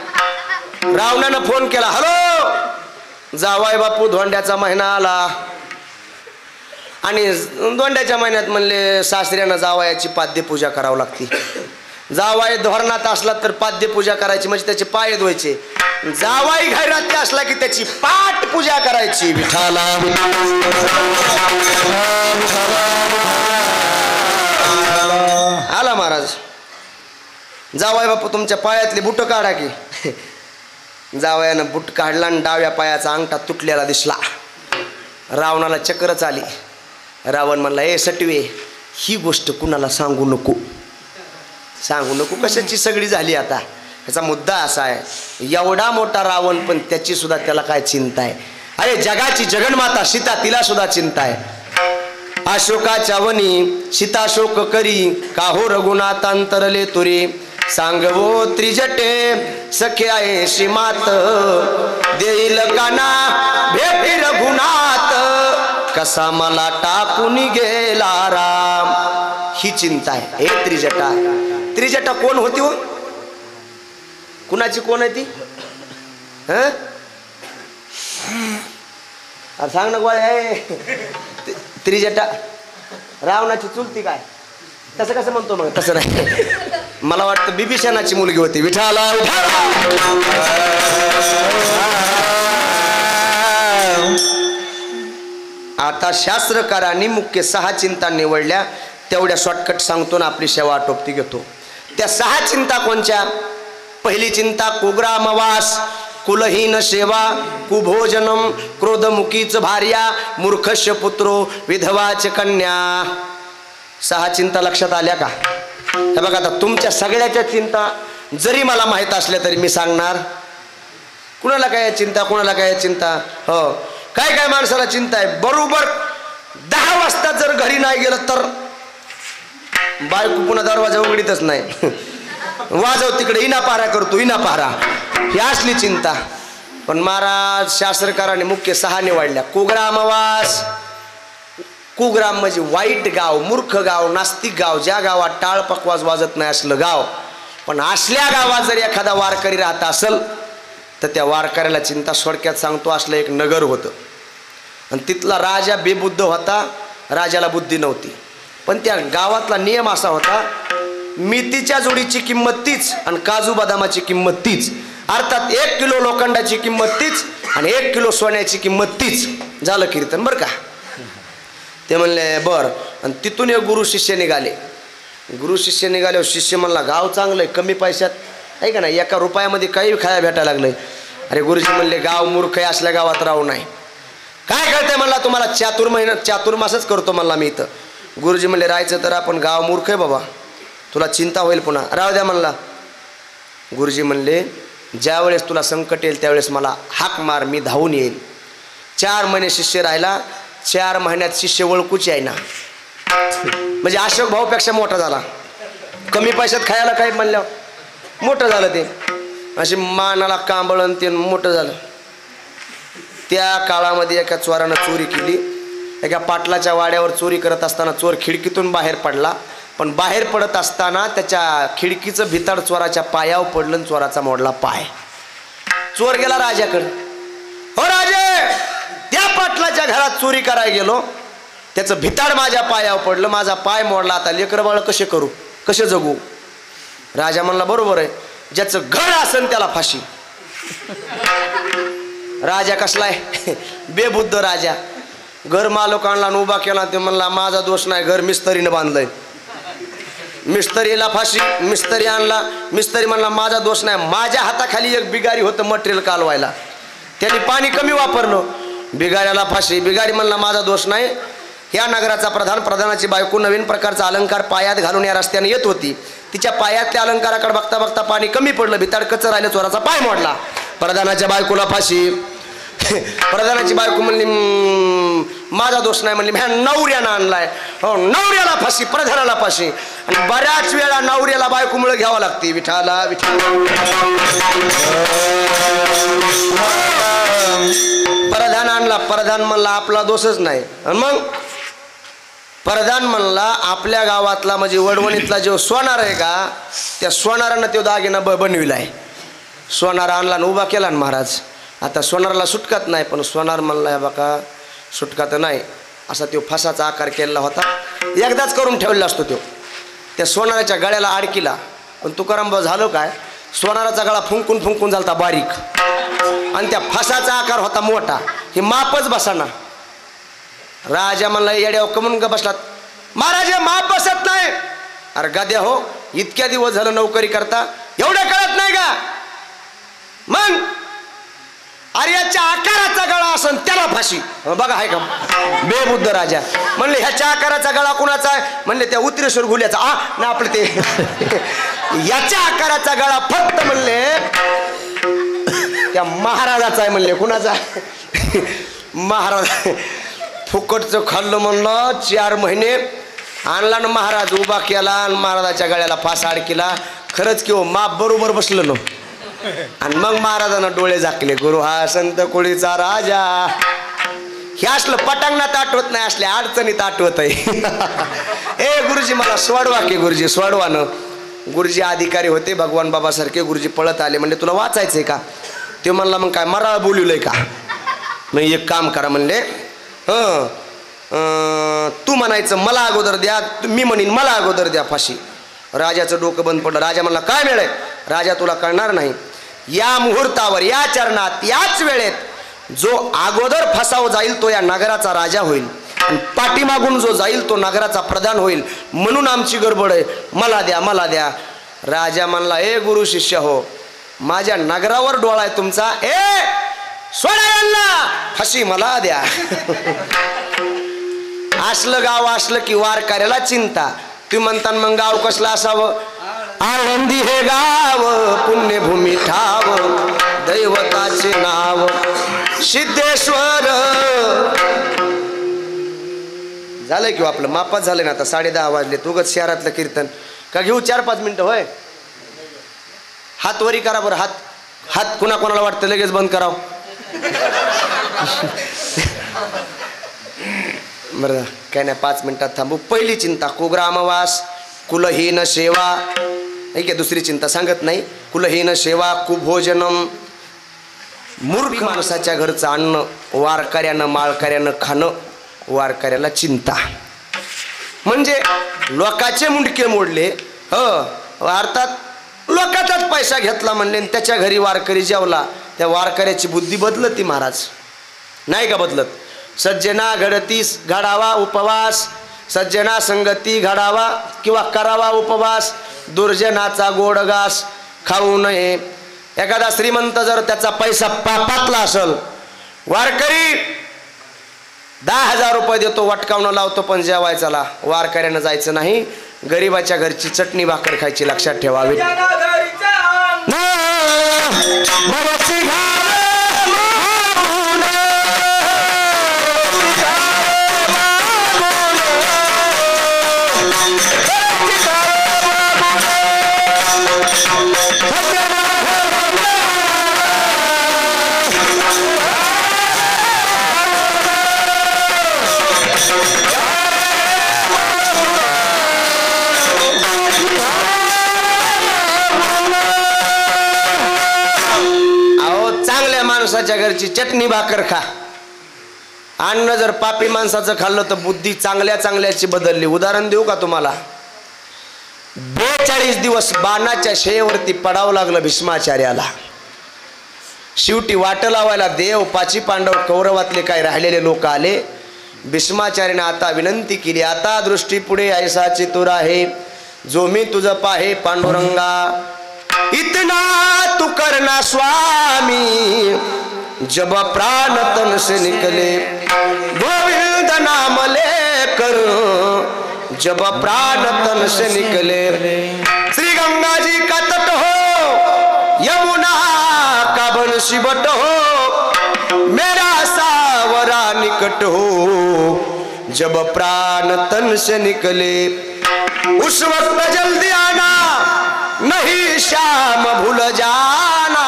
रावणानं फोन केला. हॅलो जावाय बापू, धोंड्याचा महिना आला आणि धोंड्याच्या महिन्यात म्हणले सासऱ्यानं जावयाची पाद्यपूजा करावं लागते. जावाई धोरणात असला तर पाद्यपूजा करायची म्हणजे त्याचे पाय धुवायचे. जावाई घरात असला की त्याची पाठ पूजा करायची. विठाला आला महाराज. जावाई बापू तुमच्या पायातली बुट काढा की. जावयानं बुट काढला आणि डाव्या पायाचा अंगठा तुटलेला दिसला. रावणाला चक्करच आली. रावण म्हणला, ए सटवे, ही गोष्ट कुणाला सांगू नको. सांगू नको कशाची सगळी झाली आता. याचा मुद्दा असा आहे, एवढा मोठा रावण पण त्याची सुद्धा त्याला काय चिंता आहे. अरे जगाची जगन्माता सीता, तिला सुद्धा चिंता आहे. अशोकाच्या वनी सीताशोक करी, काहो रघुनाथांतरले तुरे. सांगवो त्रिजटे सखे आहे श्रीमात, देईल काना भेटी रघुनाथ. कसा मला टाकून गेला राम, ही चिंता आहे. हे त्रिजटा. त्रिजटा कोण होती हो? कुणाची कोण आहे ती? सांग ना गोळ्या. त्रिजटा रावणाची चुलती काय? तसं कसं म्हणतो मग? तसं नाही, मला वाटतं बिभीषणाची मुलगी होती. विठाला आता शास्त्रकारांनी मुख्य 6 चिंता निवडल्या. तेवढ्या शॉर्टकट सांगतो ना, आपली सेवा आटोपती घेतो. त्या 6 चिंता कोणत्या? पहिली चिंता कुग्रामवास, कुलहीन सेवा, कुभोजनम, क्रोधमुखीच भार्या, मूर्खस्य पुत्रो, विधवाच कन्या. 6 चिंता लक्षात आल्या का? हे बघा, आता तुमच्या सगळ्याच्या चिंता जरी मला माहीत असल्या तरी मी सांगणार. कुणाला काय चिंता, कुणाला काय चिंता. हो, काय काय माणसाला चिंता आहे. बरोबर 10 वाजता जर घरी नाही गेलं तर बायको पुन्हा दरवाजा उघडीतच नाही. वाजव तिकडे, इना पारा करतो, इना पारा. ही असली चिंता. पण महाराज शास्त्रकाराने मुख्य 6 निवडल्या. कुग्रामवास. कुग्राम म्हणजे वाईट गाव, मूर्ख गाव, नास्तिक गाव, ज्या गावात टाळ पकवाज वाजत नाही असलं गाव. पण असल्या गावात जर एखादा वारकरी राहत असेल तर त्या वारकऱ्याला चिंता. थोडक्यात सांगतो, असलं एक नगर होतं आणि तिथला राजा बेबुद्ध होता. राजाला बुद्धी नव्हती. पण त्या गावातला नियम असा होता, मेथीच्या जोडीची किंमत तीच आणि काजू बदामाची किंमत तीच. अर्थात 1 किलो लोखंडाची किंमत तीच आणि 1 किलो सोन्याची किंमत तीच. झालं कीर्तन बरं का? ते म्हणले बरं. आणि तिथून एक गुरु शिष्य निघाले. गुरु शिष्य निघाल्यावर शिष्य म्हणला, गाव चांगलं आहे, कमी पैशात आहे का नाही, 1 रुपयामध्ये काही खाया भेटायला लागलंय. अरे गुरुजी म्हणले, गाव मूर्ख आहे, असल्या गावात राहू नाही. काय कळतंय म्हणला तुम्हाला? चातुर्मासच करतो म्हणला मी इथं. गुरुजी म्हणले, राहायचं तर आपण, गाव मूर्ख आहे बाबा, तुला चिंता होईल पुन्हा, राहू द्या म्हणला. गुरुजी म्हणले, ज्यावेळेस तुला संकट येईल त्यावेळेस मला हाक मार, मी धावून येईल. 4 महिने शिष्य राहिला. 4 महिन्यात शिष्य ओळखूच आहे ना. म्हणजे अशोक भाऊपेक्षा मोठा झाला. कमी पैशात खायला काही म्हणल्यावर मोठं झालं ते. अशी मानाला कांबळण ते मोठं झालं. त्या काळामध्ये एका चोरानं चोरी केली. एका पाटलाच्या वाड्यावर चोरी करत असताना चोर खिडकीतून बाहेर पडला. पण बाहेर पडत असताना त्याच्या खिडकीचं भिताड चोराच्या पायावर पडलं. चोराचा मोडला पाय. चोर गेला राजाकडे. हो राजे, त्या पाटलाच्या घरात चोरी करायला गेलो, त्याचं भिताड माझ्या पायावर पडलं, माझा पाय मोडला, आता लेकर बाळ कसे करू, कसे जगू. राजा म्हणला बरोबर आहे, ज्याचं घर असेल त्याला फाशी. राजा कसलाय बेबुद्ध राजा. घर मालक आणला आणि उभा केला. ते म्हणला माझा दोष नाही, घर मिस्त्रीनं बांधलंय. मिस्त्रीला फाशी. मिस्त्री आणला. मिस्त्री म्हणला माझा दोष नाही, माझ्या हाताखाली एक बिगारी होतं मटेरियल कालवायला, त्यांनी पाणी कमी वापरलं, बिगाऱ्याला फाशी. बिगारी म्हणला माझा दोष नाही, ह्या नगराचा प्रधान, प्रधानाची बायको नवीन प्रकारचा अलंकार पायात घालून या रस्त्याने येत होती, तिच्या पायातल्या अलंकाराकडे बघता बघता पाणी कमी पडलं, भिताड कच्चं राहिलं, चोराचा पाय मोडला. प्रधानाच्या बायकोला फाशी. प्रधानाची बायको म्हणली माझा दोष नाही, म्हणली ह्या नवऱ्यानं आणलाय. हो, नवऱ्याला फाशी, प्रधानाला फाशी. आणि बऱ्याच वेळा नवऱ्याला बायकोमुळे घ्यावं लागते. विठाला विठाला. प्रधान आणला. प्रधान म्हणला आपला दोषच नाही. आणि मग प्रधान म्हणला आपल्या गावातला म्हणजे वडवणीतला जो सोनार आहे का, त्या सोनारानं तो दागिना बनविलाय. सोनार आणला आणि उभा केला ना महाराज. आता सोनाराला सुटकात नाही, पण सोनार म्हणला बघा सुटका तर नाही, असा तो फासाचा आकार केलेला होता, एकदाच करून ठेवलेला असतो तो. त्या सोनाराच्या गळ्याला अडकिला. पण तुकाराम भाऊ झालं काय, सोनाराचा गळा फुंकून फुंकून झालता बारीक, आणि त्या फासाचा आकार होता मोठा, हे मापच बसाना. राजा म्हणला येड्यावर कमून ग बसलात. महाराज माप बसत नाही. अरे गाद्या हो, इतक्या दिवस झालं नोकरी करता, एवढं कळत नाही का. मग अरे याच्या आकाराचा गळा असन त्याला फाशी. बघा आहे का बेबुद्ध राजा. म्हणले ह्याच्या आकाराचा गळा कुणाचा आहे, म्हणले त्या उतरेश्वर घुल्याचा. ना आपलं ते याच्या आकाराचा गळा फक्त म्हणले त्या महाराजाचा आहे. म्हणले कुणाचा, महाराज. फुकटचं खाल्लं म्हणलं. 4 महिने आणला ना महाराज, उभा केला आणि महाराजाच्या गळ्याला फास अडकिला. खरंच की हो, माप बरोबर बसलं ना. आणि मग महाराजांना डोळे झाकले. गुरु हा संत कोळीचा राजा. हे असलं पटांगणात आठवत नाही, असल्या अडचणीत आठवत आहे. ए गुरुजी मला सोडवा की, गुरुजी सोडवा न. गुरुजी अधिकारी होते भगवान बाबासारखे. गुरुजी पळत आले, म्हणले तुला वाचायचंय का. ते म्हणला मग काय मराळ बोलवलंय का. मग एक काम करा म्हणले, तू म्हणायचं मला अगोदर द्या, मी म्हणीन मला अगोदर द्या फाशी. राजाचं डोकं बंद पडलं. राजा म्हणला काय वेळ आहे. राजा तुला कळणार नाही, या मुहूर्तावर, या चरणात, याच वेळेत जो अगोदर फसाव जाईल तो या नगराचा राजा होईल, आणि पाठीमागून जो जाईल तो नगराचा प्रधान होईल. म्हणून आमची गडबड आहे, मला द्या मला द्या. राजा म्हणला ए गुरु शिष्य हो, माझ्या नगरावर डोळा आहे तुमचा, ए सोडा यांना, फाशी मला द्या. असलं गाव असलं की वारकऱ्याला चिंता. तुम्ही म्हणता मग गाव कसलं असावं. आळंदी हे गाव पुण्यभूमी ठाव, दैवताचे नाव सिद्धेश्वर. झालंय किंवा आपलं मापात झालंय ना. आता 10:30 वाजले. तुगत शहरातलं कीर्तन का घेऊ 4-5 मिनिटं. होय, हात वरी करा बरं. हात हात कुणा कोणाला वाटतं लगेच बंद करावं. बरं काय नाही, 5 मिनिटात थांबू. पहिली चिंता कुग्रामवास, कुलहीन सेवा. ठीक आहे, दुसरी चिंता सांगत नाही. कुलहीन सेवा, कुभोजनम. मूर्ख माणसाच्या घरचं अन्न वारकऱ्यानं माळकऱ्यानं खाणं. वारकऱ्याला चिंता म्हणजे लोकाचे मुंडके मोडले. अर्थात लोकाचाच पैसा घेतला म्हणले, त्याच्या घरी वारकरी जेवला. त्या वारकऱ्याची बुद्धी बदलती महाराज, नाही का बदलत. सज्जना घडतीस घडावा उपवास, सज्जना संगती घडावा किंवा करावा उपवास. दुर्जनाचा गोड घास खाऊ नये. एखादा श्रीमंत जर त्याचा पैसा पापातला असेल, वारकरी 10,000 रुपये देतो, वटकावणं लावतो, पण जेवायचाला वारकऱ्यानं जायचं नाही. गरिबाच्या घरची चटणी भाकर खायची, लक्षात ठेवावी. मनसी घावे मागून, माणसाच्या घरची चटणी भाकर खा. अन्न जर पापी माणसाचं खाल्लं तर बुद्धी चांगल्या चांगल्याची बदलली. उदाहरण देऊ का तुम्हाला? 42 दिवस बाणाच्या शेवरती पडावं लागलं भीष्माचार्याला. शेवटी वाट लावायला देव, पाची पांडव, कौरवातले काय राहिलेले लोक आले. भीष्माचार्याने आता विनंती केली, आता दृष्टी पुढे ऐसाची तुर आहे, जो मी तुझं पाहे पांडुरंगा. इतना तू करना स्वामी, जब प्राण तन से निकले, गोविंद नाम लेकर जब प्राण तन से निकले. श्री गंगा जी का तट हो, यमुना का बंशी बट हो, मेरा सावरा निकट हो, जब प्राण तन से निकले. उस वक्त जल्दी आना, नहीं श्याम भूल जाना,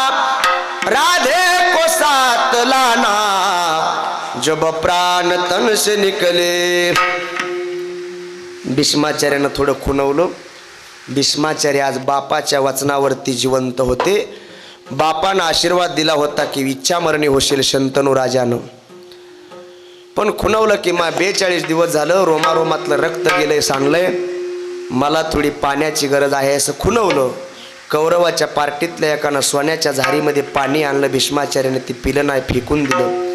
राधे को साथ लाना, जब प्राण तन से निकले. भीष्माचार्यानं थोडं खुणवलं. भीष्माचार्य आज बापाच्या वचनावरती जिवंत होते. बापानं आशीर्वाद दिला होता की इच्छा मरणी होशील शंतनू राजानं. पण खुणवलं की 42 दिवस झालं, रोमारोमातलं रक्त गेलंय, सांडलंय, मला थोडी पाण्याची गरज आहे असं खुणवलं. कौरवाच्या पार्टीतल्या एकानं सोन्याच्या झारीमध्ये पाणी आणलं. भीष्माचार्याने ती पिलं नाही, फेकून दिलं.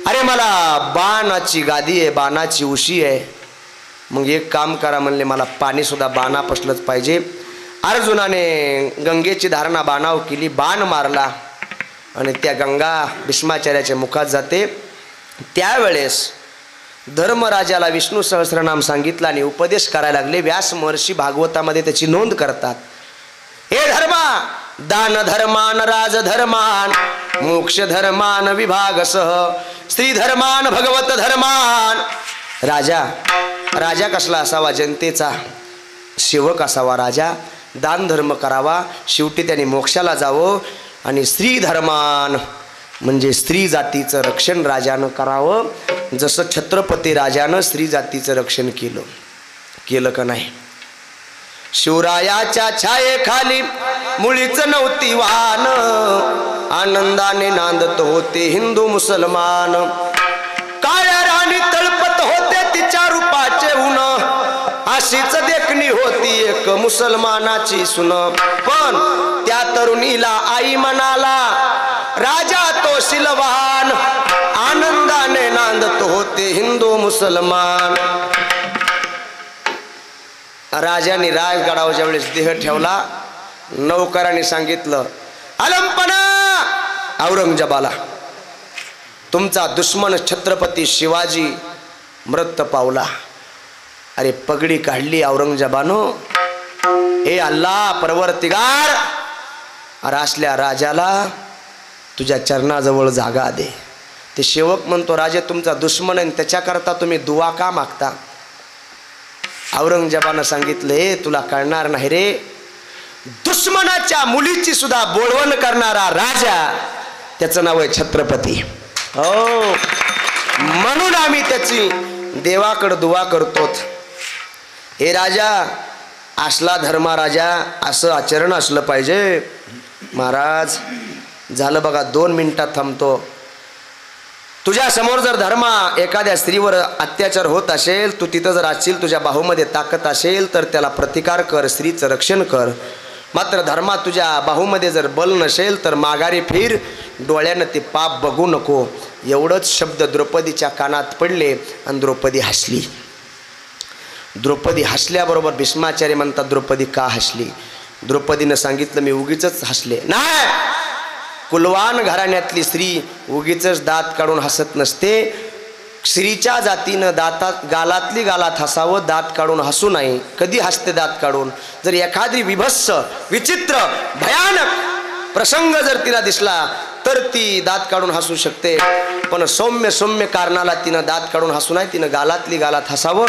अरे मला बाणाची गादी आहे, बाणाची उशी आहे. मग एक काम करा म्हणले, मला पाणी सुद्धा बाणापासलंच पाहिजे. अर्जुनाने गंगेची धारणा बाणावर केली, बाण मारला आणि त्या गंगा भीष्माचार्याच्या मुखात जाते. त्यावेळेस धर्मराजाला विष्णू सहस्रनाम सांगितलं आणि उपदेश करायला लागले. व्यास महर्षी भागवतामध्ये त्याची नोंद करतात. हे धर्मा, दान धर्मान राजधर्मान, मोक्ष धर्मान विभागसह, स्त्री धर्मान भगवत धर्मान. राजा, राजा कसला असावा? जनतेचा सेवक असावा. राजा दान धर्म करावा, शेवटी त्याने मोक्षाला जावं. आणि स्त्री धर्मान म्हणजे स्त्री जातीचं रक्षण राजानं करावं. जसं छत्रपती राजानं स्त्री जातीचं रक्षण केलं का नाही? शिवरायाच्या छायेखाली मुळीच नव्हती वान, आनंदाने नांदत होते हिंदू मुसलमान. काळ्या राणी तळपत होते तिच्या रूपाचे ऊन, अशीच देखणी होती एक मुसलमानाची सुन. पण त्या तरुणीला आई म्हणाला, राजा तो शिलवान, आनंदाने नांदत होते हिंदू मुसलमान. राजाने राजगडावर ज्यावेळेस देह ठेवला, नौकरांनी सांगितलं, अलंपना औरंगजेबाला, तुमचा दुश्मन छत्रपती शिवाजी मृत पावला. अरे पगडी काढली औरंगजेबानं. हे अल्लाह परवरतिगार, अरे असल्या राजाला तुझ्या चरणाजवळ जागा दे. ते सेवक म्हणतो, राजे तुमचा दुश्मन आहे, त्याच्याकरता तुम्ही दुआ का मागता? औरंगजेबानं सांगितलं, हे तुला कळणार नाही रे, दुश्मनाच्या मुलीची सुद्धा बोलवण करणारा राजा, त्याचं नाव आहे छत्रपती. हो, म्हणून आम्ही त्याची देवाकडे दुआ करतो. हे राजा, असला धर्मा राजा, असं आचरण असलं पाहिजे. महाराज झालं बघा, 2 मिनिटात थांबतो. तुझ्या समोर जर धर्मा एखाद्या स्त्रीवर अत्याचार होत असेल, तू तिथं जर असशील, तुझ्या बाहूमध्ये ताकद असेल तर त्याला प्रतिकार कर, स्त्रीचं रक्षण कर. मात्र धर्मा तुझ्या बाहूमध्ये जर बल नसेल तर माघारी फिर, डोळ्यानं ते पाप बघू नको. एवढंच शब्द द्रौपदीच्या कानात पडले आणि द्रौपदी हसली. द्रौपदी हसल्याबरोबर भीष्माचार्य म्हणतात, द्रौपदी का हसली? द्रौपदीनं सांगितलं, मी उगीच हसले नाही. कुलवान घराण्यातली स्त्री उगीच दात काढून हसत नसते. स्त्रीच्या जातीनं गालातली गालात हसावं, दात काढून हसू नाही. कधी हसते दात काढून? जर एखादी विभत्स, विचित्र, भयानक प्रसंग जर तिला दिसला तर ती दात काढून हसू शकते, पण सौम्य सौम्य कारणाला तिनं दात काढून हसू नाही, तिनं गालातली गालात हसावं.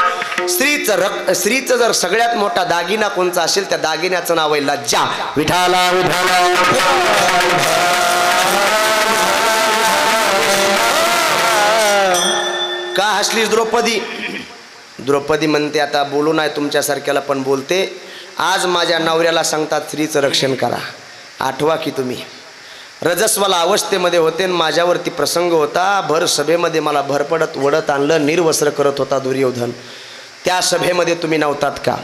स्त्रीचं जर सगळ्यात मोठा दागिना कोणचा असेल त्या दागिन्याचं नाव आहे लज्जा. विठाला का हसलीस द्रौपदी? द्रौपदी म्हणते आता बोलू नाही तुमच्यासारख्याला पण बोलते. आज माझ्या नवऱ्याला सांगतात स्त्रीचं रक्षण करा. आठवा की तुम्ही रजस्वाला अवस्थेमध्ये होते आणि माझ्यावरती प्रसंग होता. भर सभेमध्ये मला भरपडत वडत आणलं, निर्वस्त्र करत होता दुर्योधन. त्या सभेमध्ये तुम्ही नव्हतात का?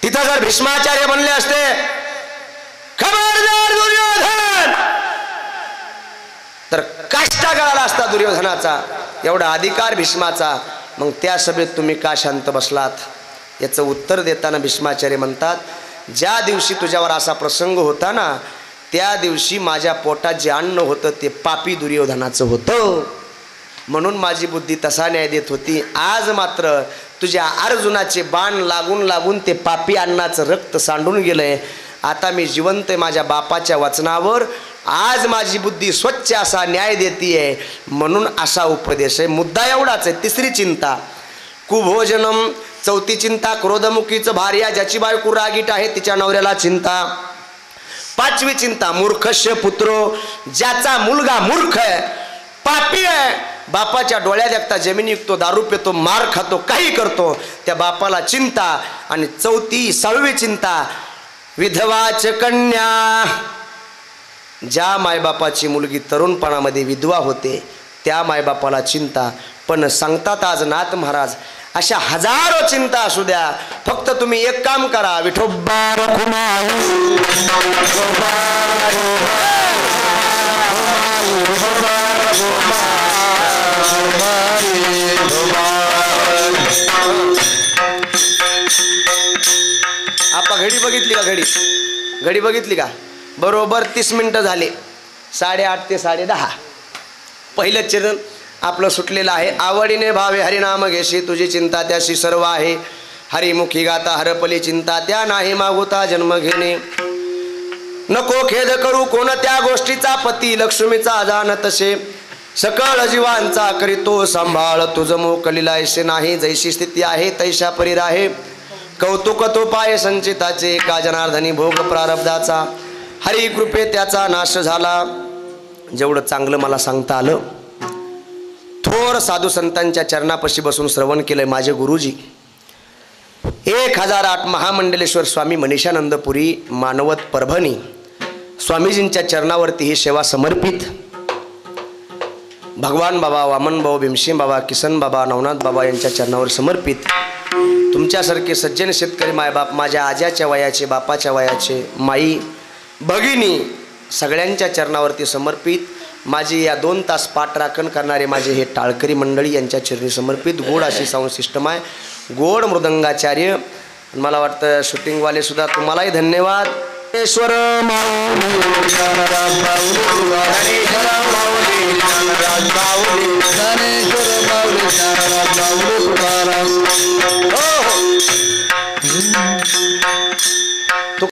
तिथं जर भीष्माचार्य बनले असते, खबरदार दुर्योधन, तर काष्टा गळाला असता दुर्योधनाचा. एवढा अधिकार भीष्माचा. मग त्या सभेत तुम्ही का शांत बसलात? याचं उत्तर देताना भीष्माचार्य म्हणतात, ज्या दिवशी तुझ्यावर असा प्रसंग होता ना, त्या दिवशी माझ्या पोटात जे अन्न होतं ते पापी दुर्योधनाचं होतं, म्हणून माझी बुद्धी तसा न्याय देत होती. आज मात्र तुझ्या अर्जुनाचे बाण लागून लागून ते पापी अन्नाचं रक्त सांडून गेलंय. आता मी जिवंत आहे माझ्या बापाच्या वचनावर. आज माझी बुद्धी स्वच्छ असा न्याय देतीये, म्हणून असा उपदेश आहे. मुद्दा एवढाच आहे. तिसरी चिंता कुभोजनम. चौथी चिंता क्रोधमुखीचं भार्या, ज्याची बायको रागीट आहे तिच्या नवऱ्याला चिंता. पाचवी चिंता मूर्खस्य पुत्रो. ज्याचा मुलगा मूर्ख आहे, पापी आहे, बापाच्या डोळ्यात एकता जमिनी विकतो, दारू पितो, मार खातो, काही करतो, त्या बापाला चिंता. आणि चौथी 6वी चिंता विधवाच कन्या. ज्या मायबापाची मुलगी तरुणपणामध्ये विधवा होते त्या मायबापाला चिंता. पण सांगतात आज नाथ महाराज, अशा हजारो चिंता असू द्या, फक्त तुम्ही एक काम करा. विठोबा आपा घडी बघितली का? घडी बघितली का? बरोबर 30 मिनिटं झाले. 8:30 ते 10:30. पहिलं चरण आपलं सुटलेलं आहे. आवडीने भावे हरिनाम घेशी, तुझी चिंता त्याशी सर्व आहे. हरिमुखी गाता हरपली चिंता, त्या नाही मागुता जन्म घेणे. नको खेद करू कोणत्या गोष्टीचा, पती लक्ष्मीचा जाण तसे. सकळ जीवांचा करीतो सांभाळ, तुझ मोकलीला ऐसे नाही. जैशी स्थिती आहे तैशा परी राहे. कौतुक तो पाय संचिताचे, का जनार्दनी भोग प्रारब्धाचा. हरी कृपे त्याचा नाश झाला. जेवढं चांगलं मला सांगता आलं, थोर साधू संतांच्या चरणापाशी बसून श्रवण केलंय माझे गुरुजी. 1008 महामंडलेश्वर स्वामी मनीषानंदपुरी मानवत परभणी स्वामीजींच्या चरणावरती ही सेवा समर्पित. भगवान बाबा, वामन भाऊ, भीमसिंह बाबा, किसन बाबा, नवनाथ बाबा यांच्या चरणावर समर्पित. तुमच्यासारखे सज्जन शेतकरी मायबाप, माझ्या आज्याच्या वयाचे, बापाच्या वयाचे, माई भगिनी सगळ्यांच्या चरणावरती समर्पित. माझी या 2 तास पाठराखण करणारे माझे हे टाळकरी मंडळी यांच्या चरणी समर्पित. गोड अशी साऊंड सिस्टम आहे, गोड मृदंगाचार्य. मला वाटतं शूटिंगवाले सुद्धा, तुम्हालाही धन्यवाद. ईश्वर